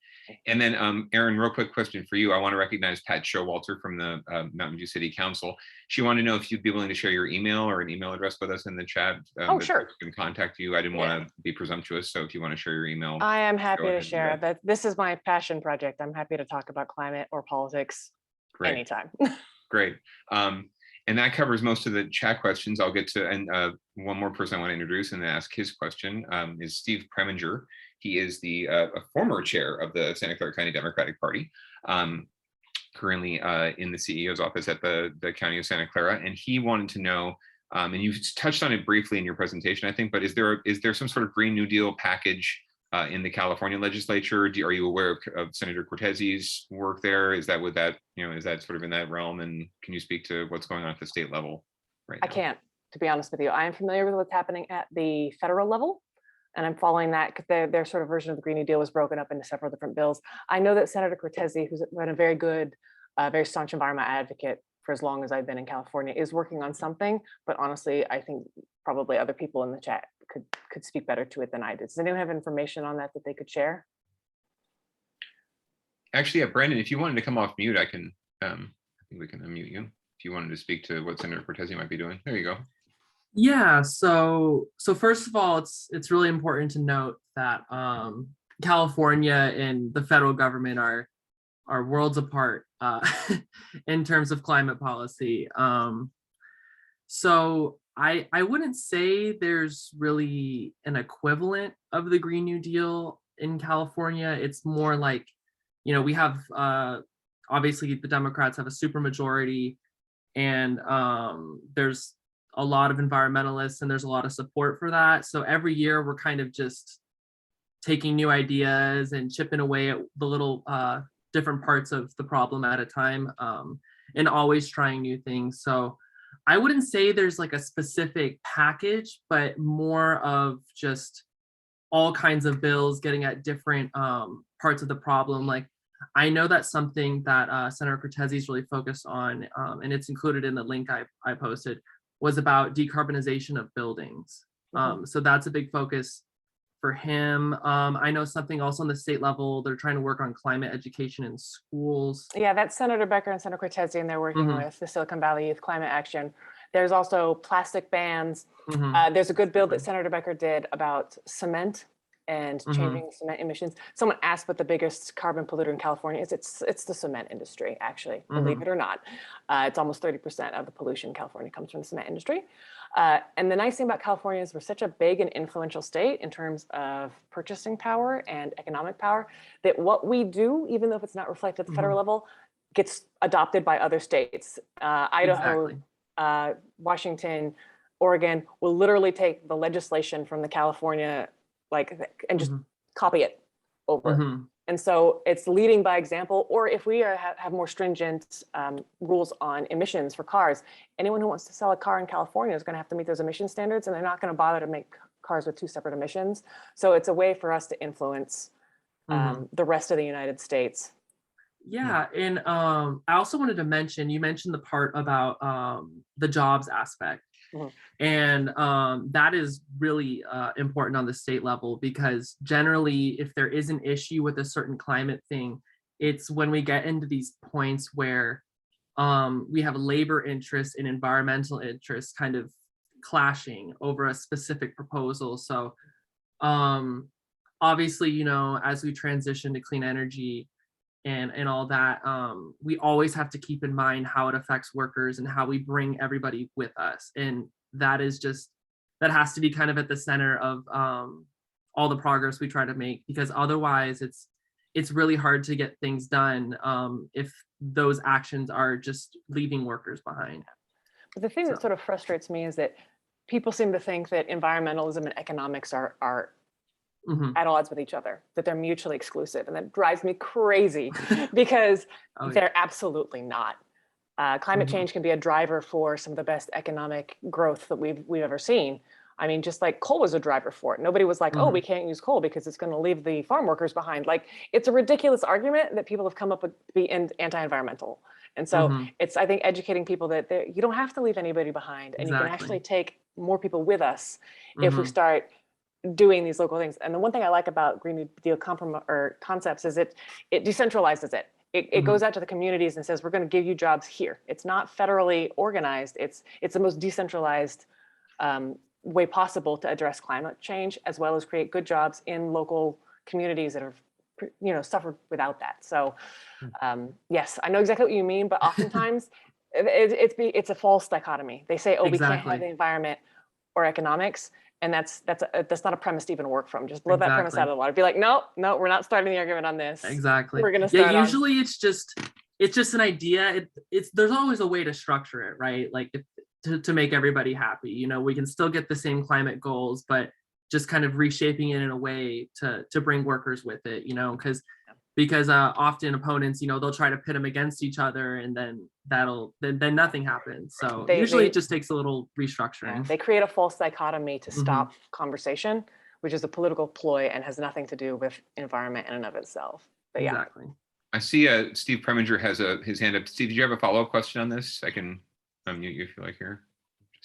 And then Aaron, real quick question for you. I want to recognize Pat Showalter from the Mountain View City Council. She wanted to know if you'd be willing to share your email or an email address with us in the chat. Oh, sure. Can contact you. I didn't want to be presumptuous. So if you want to share your email. I am happy go to ahead and do share that. that. This is my passion project. I'm happy to talk about climate or politics Great. anytime. Great. And that covers most of the chat questions. I'll get to, and one more person I want to introduce and ask his question is Steve Preminger. He is the a former chair of the Santa Clara County Democratic Party, currently in the CEO's office at the County of Santa Clara. And he wanted to know, and you touched on it briefly in your presentation, I think, but is there some sort of Green New Deal package in the California legislature? Are you aware of Senator Cortez's work there? Is that with that, is that sort of in that realm? And can you speak to what's going on at the state level right now? I can't, to be honest with you. I am familiar with what's happening at the federal level, and I'm following that because their sort of version of the Green New Deal was broken up into several different bills. I know that Senator Cortez, who's been a very good, very staunch environment advocate for as long as I've been in California, is working on something, but honestly, I think probably other people in the chat could speak better to it than I did. Does anyone have information on that they could share? Actually, yeah, Brandon, if you wanted to come off mute, I can, I think we can unmute you if you wanted to speak to what Senator Cortez might be doing. There you go. Yeah, so first of all, it's really important to note that California and the federal government are worlds apart in terms of climate policy. So I wouldn't say there's really an equivalent of the Green New Deal in California. It's more like, we have obviously the Democrats have a supermajority, and there's a lot of environmentalists and there's a lot of support for that. So every year we're kind of just taking new ideas and chipping away at the little different parts of the problem at a time, and always trying new things. So I wouldn't say there's like a specific package, but more of just all kinds of bills getting at different parts of the problem. Like, I know that's something that Senator Cortez is really focused on, and it's included in the link I posted, was about decarbonization of buildings. So that's a big focus for him. I know something also on the state level, they're trying to work on climate education in schools. Yeah, that's Senator Becker and Senator Cortez, and they're working with the Silicon Valley Youth Climate Action. There's also plastic bans. There's a good bill that Senator Becker did about cement and changing cement emissions. Someone asked what the biggest carbon polluter in California is. It's the cement industry, actually, believe it or not. It's almost 30% of the pollution in California comes from the cement industry. And the nice thing about California is we're such a big and influential state in terms of purchasing power and economic power, that what we do, even though if it's not reflected at the federal level, gets adopted by other states. Idaho, Washington, Oregon will literally take the legislation from the California and just copy it over. And so it's leading by example, or if we have more stringent rules on emissions for cars, anyone who wants to sell a car in California is going to have to meet those emission standards, and they're not going to bother to make cars with 2 separate emissions. So it's a way for us to influence the rest of the United States. Yeah, and I also wanted to mention, you mentioned the part about the jobs aspect. And that is really important on the state level, because generally, if there is an issue with a certain climate thing, it's when we get into these points where we have labor interests and environmental interests kind of clashing over a specific proposal. So obviously, as we transition to clean energy and all that, we always have to keep in mind how it affects workers and how we bring everybody with us. And that has to be kind of at the center of all the progress we try to make, because otherwise it's really hard to get things done if those actions are just leaving workers behind. But the thing that sort of frustrates me is that people seem to think that environmentalism and economics are at odds with each other, that they're mutually exclusive. And that drives me crazy because they're absolutely not. Climate change can be a driver for some of the best economic growth that we've ever seen. I mean, just like coal was a driver for it. Nobody was like, oh, we can't use coal because it's going to leave the farm workers behind. Like, it's a ridiculous argument that people have come up with to be anti-environmental. And so it's, I think, educating people that you don't have to leave anybody behind, and you can actually take more people with us if we start doing these local things. And the one thing I like about Green New Deal concepts is it decentralizes it. It goes out to the communities and says, we're going to give you jobs here. It's not federally organized. It's the most decentralized way possible to address climate change, as well as create good jobs in local communities that have, suffered without that. So yes, I know exactly what you mean, but oftentimes it's a false dichotomy. They say, oh, we can't have the environment or economics. And that's not a premise to even work from. Just blow that premise out of the water. Be like, no, we're not starting the argument on this. Exactly. We're gonna start. Yeah, usually it's just an idea. There's always a way to structure it, right? Like to make everybody happy. We can still get the same climate goals, but just kind of reshaping it in a way to bring workers with it. Because often opponents, they'll try to pit them against each other, and then then nothing happens. So usually it just takes a little restructuring. Yeah, they create a false dichotomy to stop conversation, which is a political ploy and has nothing to do with environment in and of itself. But yeah. Exactly. I see Steve Preminger has his hand up. Steve, did you have a follow-up question on this? I can unmute you if you like here.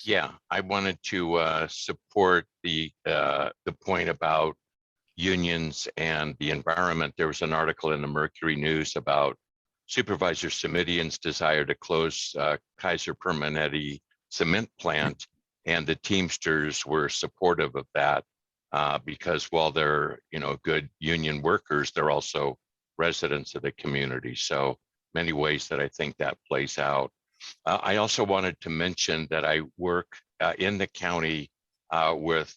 Yeah, I wanted to support the point about unions and the environment. There was an article in the Mercury News about Supervisor Simitian's desire to close Kaiser Permanente cement plant, and the Teamsters were supportive of that because while they're good union workers, they're also residents of the community. So many ways that I think that plays out. I also wanted to mention that I work in the county with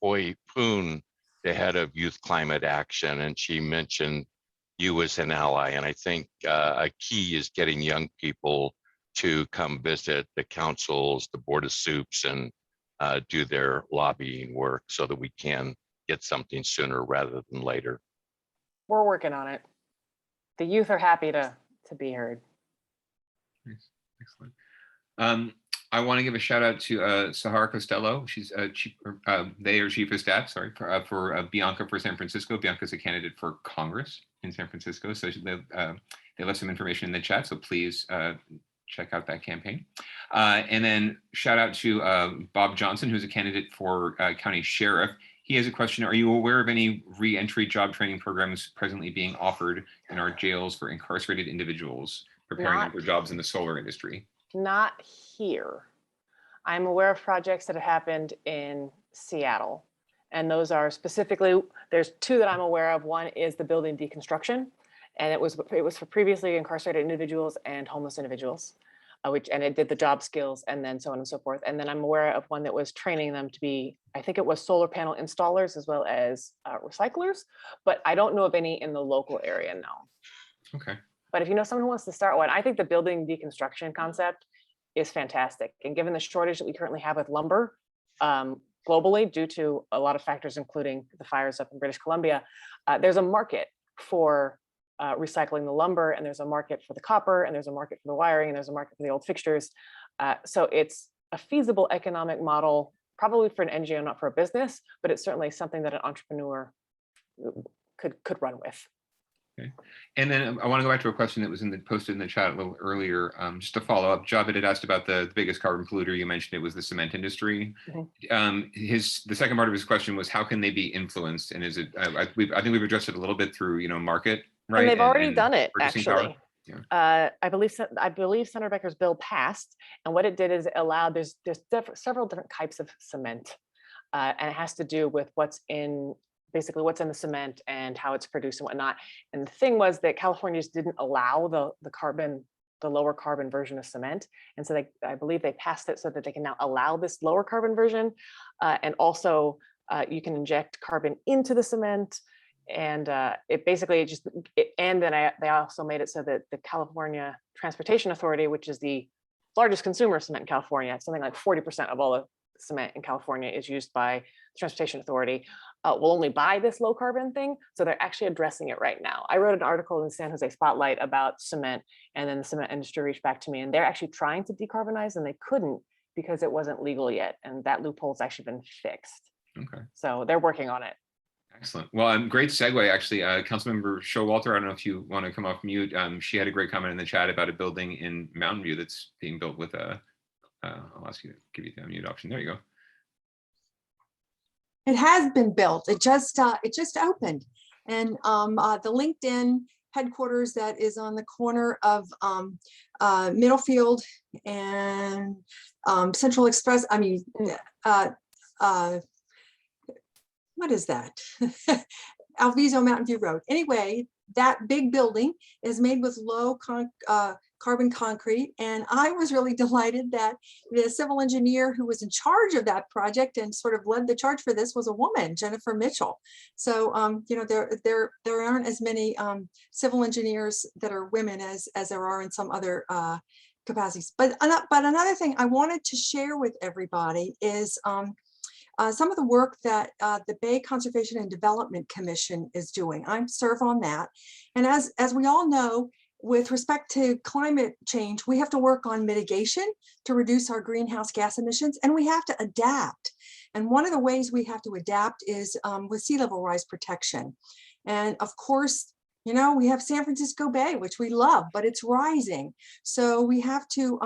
Hoi Poon, the head of Youth Climate Action, and she mentioned you as an ally. And I think a key is getting young people to come visit the councils, the Board of Soups, and do their lobbying work so that we can get something sooner rather than later. We're working on it. The youth are happy to be heard. Nice. Excellent. I want to give a shout out to Sahara Costello. She's chief of staff, sorry, for Bianca for San Francisco. Bianca's a candidate for Congress in San Francisco. So they left some information in the chat. So please check out that campaign. And then shout out to Bob Johnson, who's a candidate for county sheriff. He has a question. Are you aware of any re-entry job training programs presently being offered in our jails for incarcerated individuals preparing them for jobs in the solar industry? Not here. I'm aware of projects that have happened in Seattle, and those are specifically, there's two that I'm aware of. One is the building deconstruction, and it was for previously incarcerated individuals and homeless individuals, and it did the job skills and then so on and so forth. And then I'm aware of one that was training them to be, I think it was solar panel installers as well as recyclers, but I don't know of any in the local area now. Okay. But if you know someone who wants to start one, I think the building deconstruction concept is fantastic. And given the shortage that we currently have with lumber globally, due to a lot of factors, including the fires up in British Columbia, there's a market for recycling the lumber, and there's a market for the copper, and there's a market for the wiring, and there's a market for the old fixtures. So it's a feasible economic model, probably for an NGO, not for a business, but it's certainly something that an entrepreneur could run with. Okay. And then I want to go back to a question that was posted in the chat a little earlier, just to follow up. Javed had asked about the biggest carbon polluter. You mentioned it was the cement industry. The second part of his question was, how can they be influenced? And is it? I think we've addressed it a little bit through market, right? And they've already done it, actually. Yeah. I believe Senator Becker's bill passed, and what it did is it allowed there's several different types of cement, and it has to do with basically what's in the cement and how it's produced and whatnot. And the thing was that California just didn't allow the lower carbon version of cement. And so I believe they passed it so that they can now allow this lower carbon version. And also you can inject carbon into the cement. And and then they also made it so that the California Transportation Authority, which is the largest consumer of cement in California, something like 40% of all the cement in California is used by the Transportation Authority, will only buy this low carbon thing. So they're actually addressing it right now. I wrote an article in San Jose Spotlight about cement, and then the cement industry reached back to me, and they're actually trying to decarbonize, and they couldn't because it wasn't legal yet. And that loophole's actually been fixed. Okay. So they're working on it. Excellent. Well, great segue, actually. Councilmember Showalter, I don't know if you want to come off mute. She had a great comment in the chat about a building in Mountain View that's being built with a, I'll ask you to give you the unmute option. There you go. It has been built. It just opened, and the LinkedIn headquarters that is on the corner of Middlefield and Central Express. I mean, what is that? Alviso Mountain View Road. Anyway, that big building is made with low carbon concrete. And I was really delighted that the civil engineer who was in charge of that project and sort of led the charge for this was a woman, Jennifer Mitchell. So, you know, there aren't as many civil engineers that are women as there are in some other capacities. But another thing I wanted to share with everybody is some of the work that the Bay Conservation and Development Commission is doing. I serve on that. And as we all know, with respect to climate change, we have to work on mitigation to reduce our greenhouse gas emissions, and we have to adapt. And one of the ways we have to adapt is with sea level rise protection. And of course, you know, we have San Francisco Bay, which we love, but it's rising. So we have to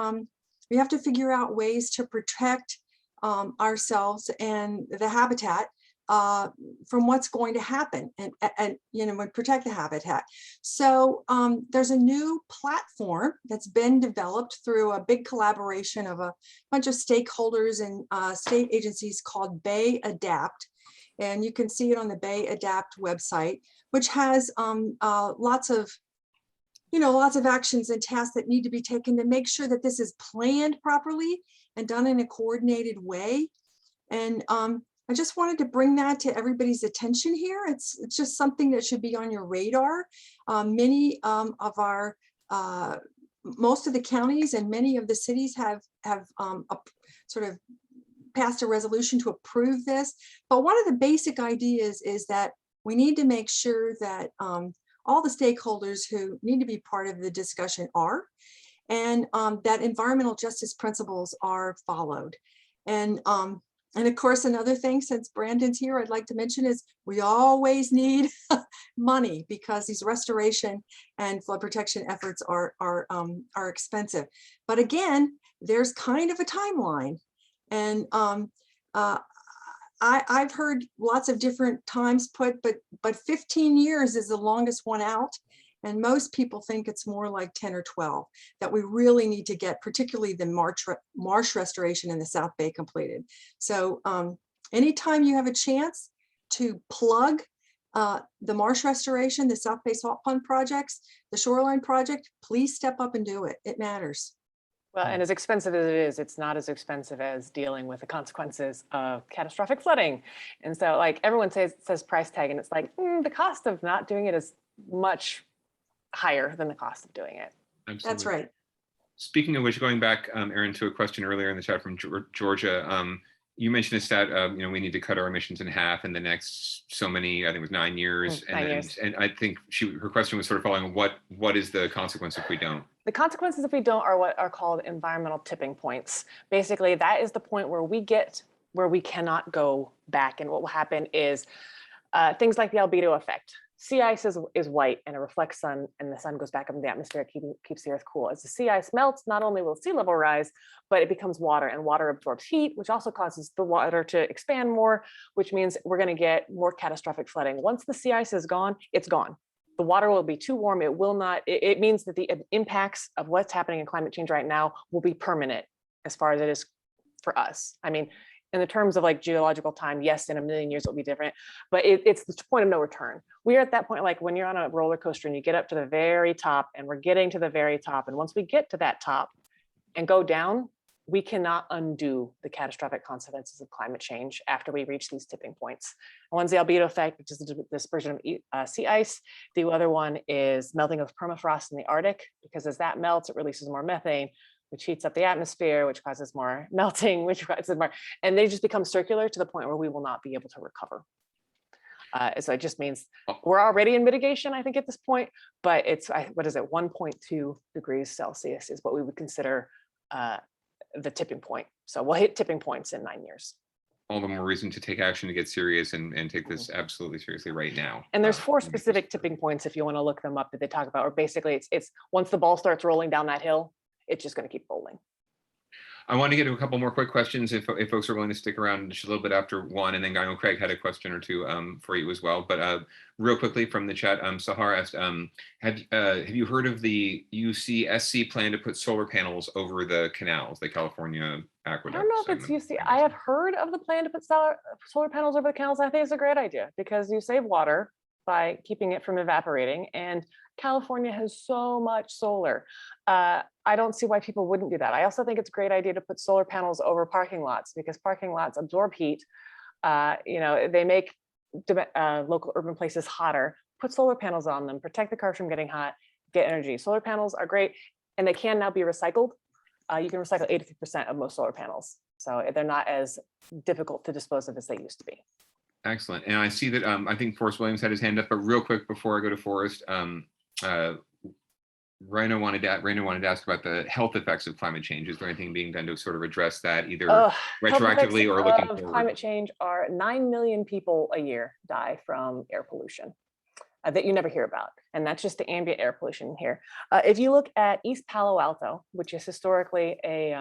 figure out ways to protect ourselves and the habitat from what's going to happen, and you know, protect the habitat. So there's a new platform that's been developed through a big collaboration of a bunch of stakeholders and state agencies called Bay Adapt. And you can see it on the Bay Adapt website, which has lots of actions and tasks that need to be taken to make sure that this is planned properly and done in a coordinated way. And I just wanted to bring that to everybody's attention here. It's just something that should be on your radar. Many of our, most of the counties and many of the cities have sort of passed a resolution to approve this. But one of the basic ideas is that we need to make sure that all the stakeholders who need to be part of the discussion are, and that environmental justice principles are followed. And of course, another thing, since Brandon's here, I'd like to mention is we always need money, because these restoration and flood protection efforts are expensive. But again, there's kind of a timeline. And I've heard lots of different times put, but 15 years is the longest one out. And most people think it's more like 10 or 12 that we really need to get, particularly the marsh restoration in the South Bay completed. So anytime you have a chance to plug the marsh restoration, the South Bay Salt Pond projects, the Shoreline project, please step up and do it. It matters. Well, and as expensive as it is, it's not as expensive as dealing with the consequences of catastrophic flooding. And so, like, everyone says price tag, and it's like, the cost of not doing it is much higher than the cost of doing it. Absolutely. That's right. Speaking of which, going back, Erin, to a question earlier in the chat from Georgia, you mentioned a stat of, you know, we need to cut our emissions in half in the next so many, I think it was 9 years. And I think her question was sort of following what is the consequence if we don't? The consequences if we don't are what are called environmental tipping points. Basically, that is the point where we cannot go back. And what will happen is things like the albedo effect. Sea ice is white and it reflects sun, and the sun goes back up in the atmosphere, keeps the earth cool. As the sea ice melts, not only will sea level rise, but it becomes water, and water absorbs heat, which also causes the water to expand more, which means we're going to get more catastrophic flooding. Once the sea ice is gone, it's gone. The water will be too warm. It will not, it means that the impacts of what's happening in climate change right now will be permanent as far as it is for us. I mean, in the terms of like geological time, yes, in a million years it'll be different, but it's the point of no return. We are at that point, like when you're on a roller coaster and you get up to the very top, and we're getting to the very top. And once we get to that top and go down, we cannot undo the catastrophic consequences of climate change after we reach these tipping points. One's the albedo effect, which is the dispersion of sea ice. The other one is melting of permafrost in the Arctic, because as that melts, it releases more methane, which heats up the atmosphere, which causes more melting, which causes more, and they just become circular to the point where we will not be able to recover. So it just means we're already in mitigation, I think, at this point, but it's, what is it, 1.2 degrees Celsius is what we would consider the tipping point. So we'll hit tipping points in 9 years. All the more reason to take action, to get serious and take this Mm-hmm. absolutely seriously right now. And there's 4 make this specific happen. tipping points if you want to look them up that they talk about, or basically it's once the ball starts rolling down that hill, it's just going to keep rolling. I want to get to a couple more quick questions if folks are willing to stick around just a little bit after one, and then I know Craig had a question or two for you as well. But real quickly from the chat, Sahar asked, have you heard of the UCSC plan to put solar panels over the canals, the California I aqueducts? don't know if it's UC. I have heard of the plan to put solar panels over the canals. I think it's a great idea because you save water by keeping it from evaporating, and California has so much solar. I don't see why people wouldn't do that. I also think it's a great idea to put solar panels over parking lots because parking lots absorb heat. They make local urban places hotter. Put solar panels on them, protect the cars from getting hot, get energy. Solar panels are great, and they can now be recycled. You can recycle 83% of most solar panels. So they're not as difficult to dispose of as they used to be. Excellent. And I see that I think Forrest Williams had his hand up, but real quick before I go to Forrest, Raina wanted to ask about the health effects of climate change. Is there anything being done to sort of address that, either retroactively or looking of forward? Climate change are 9 million people a year die from air pollution that you never hear about. And that's just the ambient air pollution here. If you look at East Palo Alto, which is historically a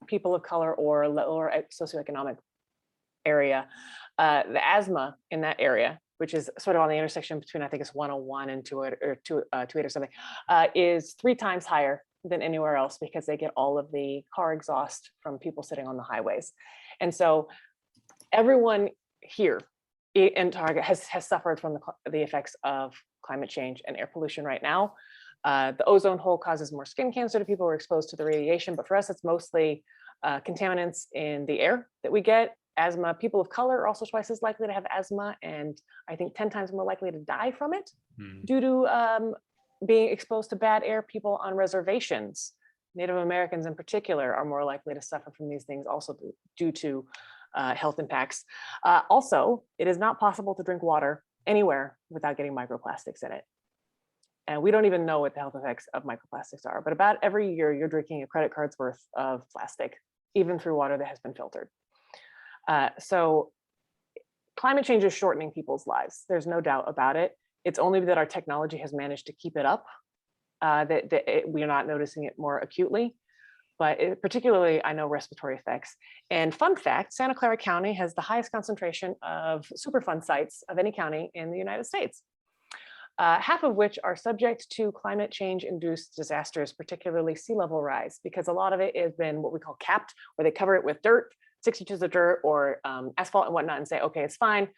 people of color or lower socioeconomic area, the asthma in that area, which is sort of on the intersection between, I think it's 101 and 28 or something, is 3 times higher than anywhere else because they get all of the car exhaust from people sitting on the highways. And so everyone here in Target has suffered from the effects of climate change and air pollution right now. The ozone hole causes more skin cancer to people who are exposed to the radiation, but for us, it's mostly contaminants in the air that we get. Asthma, people of color are also twice as likely to have asthma, and I think 10 times more likely to die from it due to being exposed to bad air. People on reservations, Native Americans in particular, are more likely to suffer from these things also due to health impacts. Also, it is not possible to drink water anywhere without getting microplastics in it. And we don't even know what the health effects of microplastics are, but about every year you're drinking a credit card's worth of plastic, even through water that has been filtered. So climate change is shortening people's lives. There's no doubt about it. It's only that our technology has managed to keep it up, we are not noticing it more acutely, but particularly I know respiratory effects. And fun fact, Santa Clara County has the highest concentration of Superfund sites of any county in the United States, half of which are subject to climate change induced disasters, particularly sea level rise, because a lot of it has been what we call capped, where they cover it with dirt, 6 inches of dirt or asphalt and whatnot and say, okay, it's fine.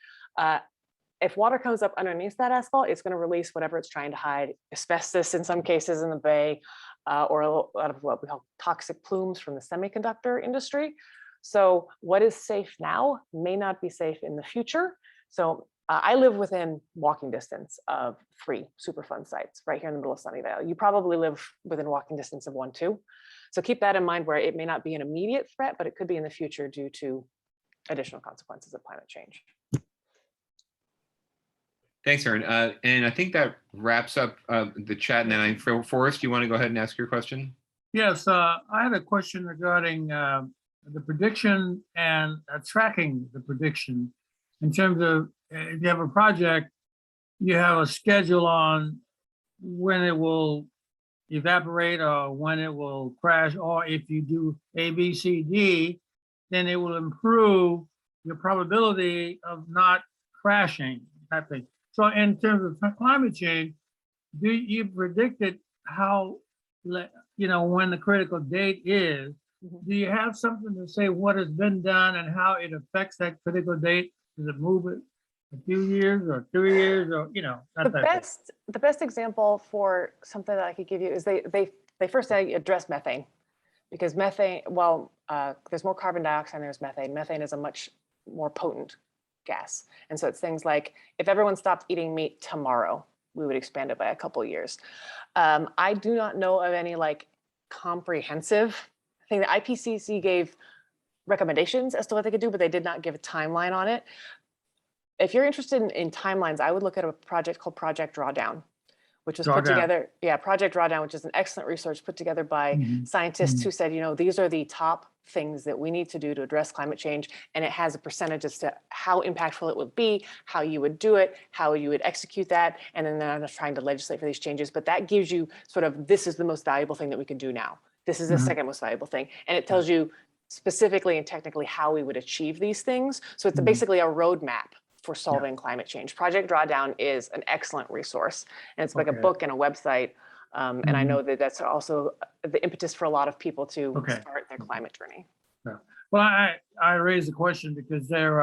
If water comes up underneath that asphalt, it's going to release whatever it's trying to hide, asbestos in some cases in the bay, or a lot of what we call toxic plumes from the semiconductor industry. So what is safe now may not be safe in the future. So I live within walking distance of 3 Superfund sites right here in the middle of Sunnyvale. You probably live within walking distance of 1 too. So keep that in mind, where it may not be an immediate threat, but it could be in the future due to additional consequences of climate change. Thanks, Erin. And I think that wraps up the chat. And then Forrest, you want to go ahead and ask your question? Yes, I had a question regarding the prediction and tracking the prediction in terms of if you have a project, you have a schedule on when it will evaporate or when it will crash, or if you do A, B, C, D, then it will improve your probability of not crashing, type thing. So in terms of climate change, do you predicted how, when the critical date is? Do you have something to say what has been done and how it affects that critical date? Does it move it a few years or 2 years or, The best example for something that I could give you is they first address methane, because methane, there's more carbon dioxide than there's methane. Methane is a much more potent gas. And so it's things like, if everyone stopped eating meat tomorrow, we would expand it by a couple of years. I do not know of any comprehensive thing. The IPCC gave recommendations as to what they could do, but they did not give a timeline on it. If you're interested in timelines, I would look at a project called Project Drawdown, which was put Drawdown. together, Project Drawdown, which is an excellent research put together by Mhm. scientists who said, these are the top things that we need to do to address climate change. And it has a percentage as to how impactful it would be, how you would do it, how you would execute that. And then they're trying to legislate for these changes. But that gives you sort of, this is the most valuable thing that we can do now. This is the Mhm. second most valuable thing. And it tells you specifically and technically how we would achieve these things. So it's Mhm. basically a roadmap for solving climate change. Project Drawdown is an excellent resource. And it's like a Okay. book and a website. And I Mhm. know that that's also the impetus for a lot of people to Okay. start their climate journey. Well, I raised the question because they're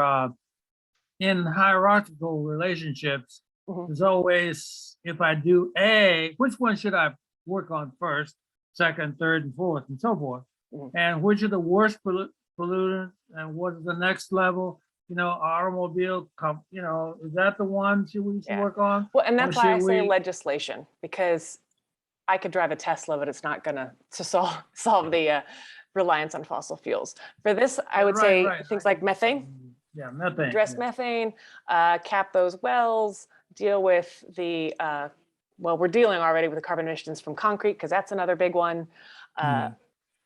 in hierarchical relationships. Mhm. There's always, if I do A, which one should I work on first, second, third, and fourth, and so forth? Mhm. And which are the worst pollutants, and what is the next level? Automobile, is that the one we should Yeah. work on? Well, and that's why I should say we- legislation, because I could drive a Tesla, but it's not gonna solve the reliance on fossil fuels. For this, I would say Right. things like methane, Yeah, methane. address yeah. methane, cap those wells, deal with the, we're dealing already with the carbon emissions from concrete, because that's another big one. Mhm.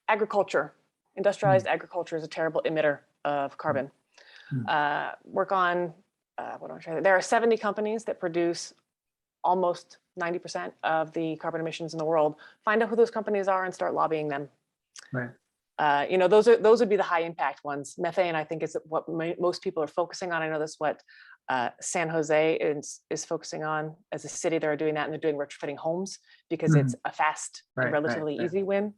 Agriculture, industrialized agriculture is a terrible emitter of carbon. Work on, what am I trying to, there are 70 companies that produce almost 90% of the carbon emissions in the world. Find out who those companies are and start lobbying them. Right. Those would be the high impact ones. Methane, I think, is what most people are focusing on. I know that's what San Jose is focusing on as a city. They're doing that, and they're doing retrofitting homes because it's a fast and Right, relatively right. easy win.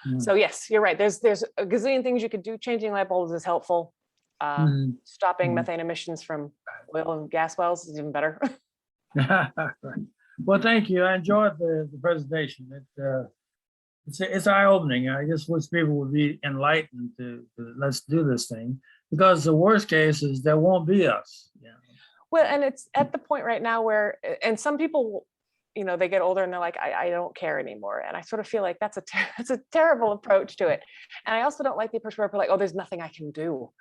Mhm. So yes, you're right. There's a gazillion things you could do. Changing light bulbs is helpful. Mhm. Stopping Mhm. methane emissions from oil and gas wells is even better. Well, thank you. I enjoyed the presentation. It's eye-opening. I just wish people would be enlightened to let's do this thing, because the worst case is there won't be us. Yeah. Well, and it's at the point right now where, and some people, they get older and they're like, I don't care anymore. And I sort of feel like that's a terrible approach to it. And I also don't like the approach where people are like, oh, there's nothing I can do.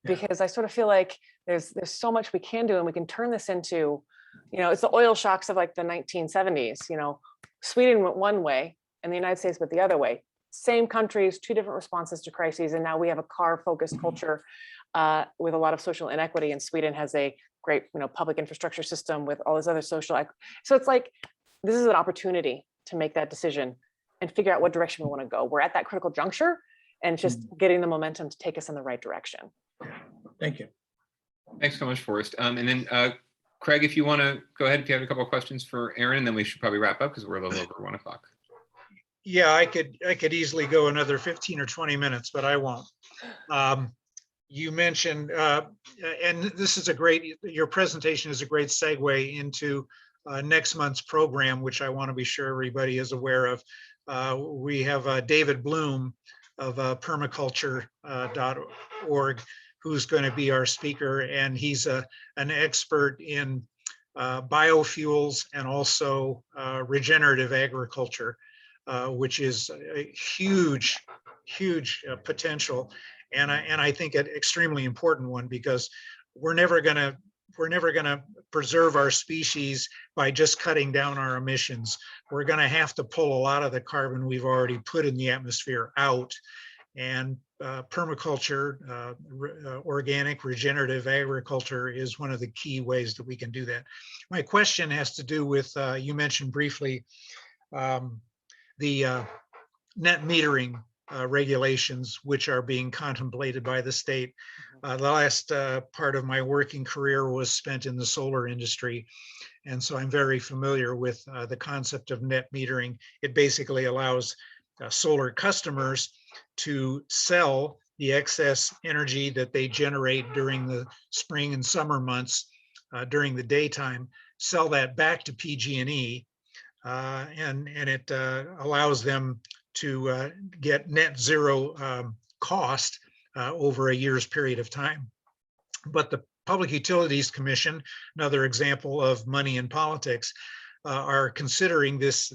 Yeah. Because I sort of feel like there's so much we can do, and we can turn this into, it's the oil shocks of like the 1970s. Sweden went one way and the United States went the other way. Same countries, two different responses to crises. And now we have a car-focused culture with a lot of social inequity. And Sweden has a great, public infrastructure system with all this other social. So it's like, this is an opportunity to make that decision and figure out what direction we want to go. We're at that critical juncture, and it's just getting the momentum to take us in the right direction. Thank you. Thanks so much, Forrest. And then Craig, if you want to go ahead, if you have a couple of questions for Aaron, and then we should probably wrap up because we're a little over 1 o'clock. Yeah, I could easily go another 15 or 20 minutes, but I won't. You mentioned, and this is your presentation is a great segue into next month's program, which I want to be sure everybody is aware of. We have David Bloom of permaculture.org, who's going to be our speaker, and he's an expert in biofuels and also regenerative agriculture, which is a huge potential, and I think an extremely important one, because we're never going to preserve our species by just cutting down our emissions. We're going to have to pull a lot of the carbon we've already put in the atmosphere out. And permaculture, organic regenerative agriculture, is one of the key ways that we can do that. My question has to do with, you mentioned briefly, the net metering regulations, which are being contemplated by the state. The last part of my working career was spent in the solar industry. And so I'm very familiar with the concept of net metering. It basically allows solar customers to sell the excess energy that they generate during the spring and summer months during the daytime, sell that back to PG&E, and it allows them to get net zero cost over a year's period of time. But the Public Utilities Commission, another example of money in politics, are considering this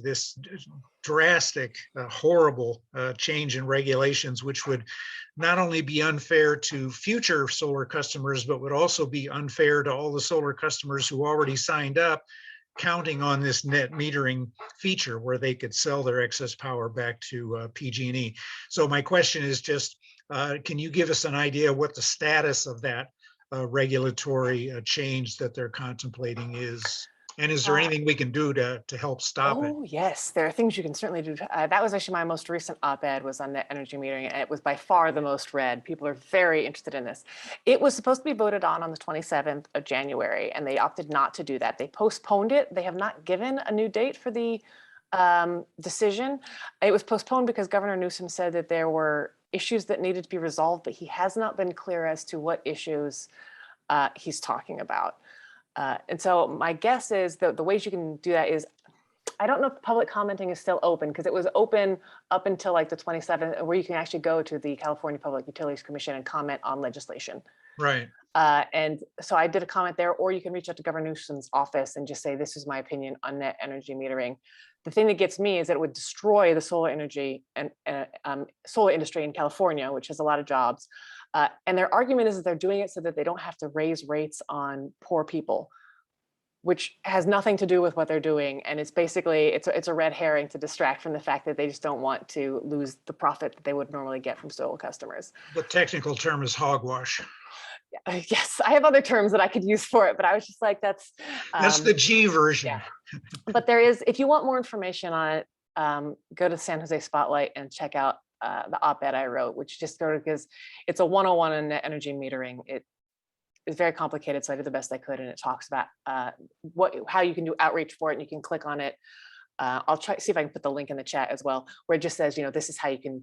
drastic, horrible change in regulations, which would not only be unfair to future solar customers, but would also be unfair to all the solar customers who already signed up counting on this net metering feature where they could sell their excess power back to PG&E. So my question is just, can you give us an idea what the status of that regulatory change that they're contemplating is? And is there anything we can do to help stop it? Oh, yes, there are things you can certainly do. That was actually my most recent op-ed was on net energy metering, and it was by far the most read. People are very interested in this. It was supposed to be voted on the 27th of January, and they opted not to do that. They postponed it. They have not given a new date for the decision. It was postponed because Governor Newsom said that there were issues that needed to be resolved, but he has not been clear as to what issues he's talking about. And so my guess is that the ways you can do that is, I don't know if public commenting is still open, because it was open up until like the 27th, where you can actually go to the California Public Utilities Commission and comment on legislation. Right. And so I did a comment there, or you can reach out to Governor Newsom's office and just say, this is my opinion on net energy metering. The thing that gets me is that it would destroy the solar energy and solar industry in California, which has a lot of jobs. And their argument is that they're doing it so that they don't have to raise rates on poor people, which has nothing to do with what they're doing. And it's basically, it's a red herring to distract from the fact that they just don't want to lose the profit that they would normally get from solar customers. The technical term is hogwash. Yes, I have other terms that I could use for it, but I was just like, that's the G version. yeah. But there is, if you want more information on it, go to San Jose Spotlight and check out the op-ed I wrote, which just sort of gives, it's a 101 on net energy metering. It is very complicated, so I did the best I could, and it talks about how you can do outreach for it, and you can click on it. I'll try see if I can put the link in the chat as well, where it just says, this is how you can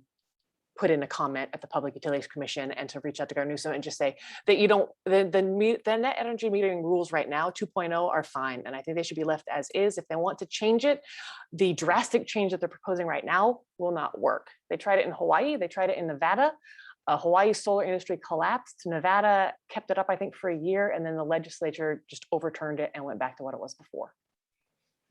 put in a comment at the Public Utilities Commission, and to reach out to Governor Newsom and just say that you don't, the net energy metering rules right now, 2.0, are fine. And I think they should be left as is. If they want to change it, the drastic change that they're proposing right now will not work. They tried it in Hawaii, they tried it in Nevada. Hawaii's solar industry collapsed. Nevada kept it up, I think, for a year, and then the legislature just overturned it and went back to what it was before.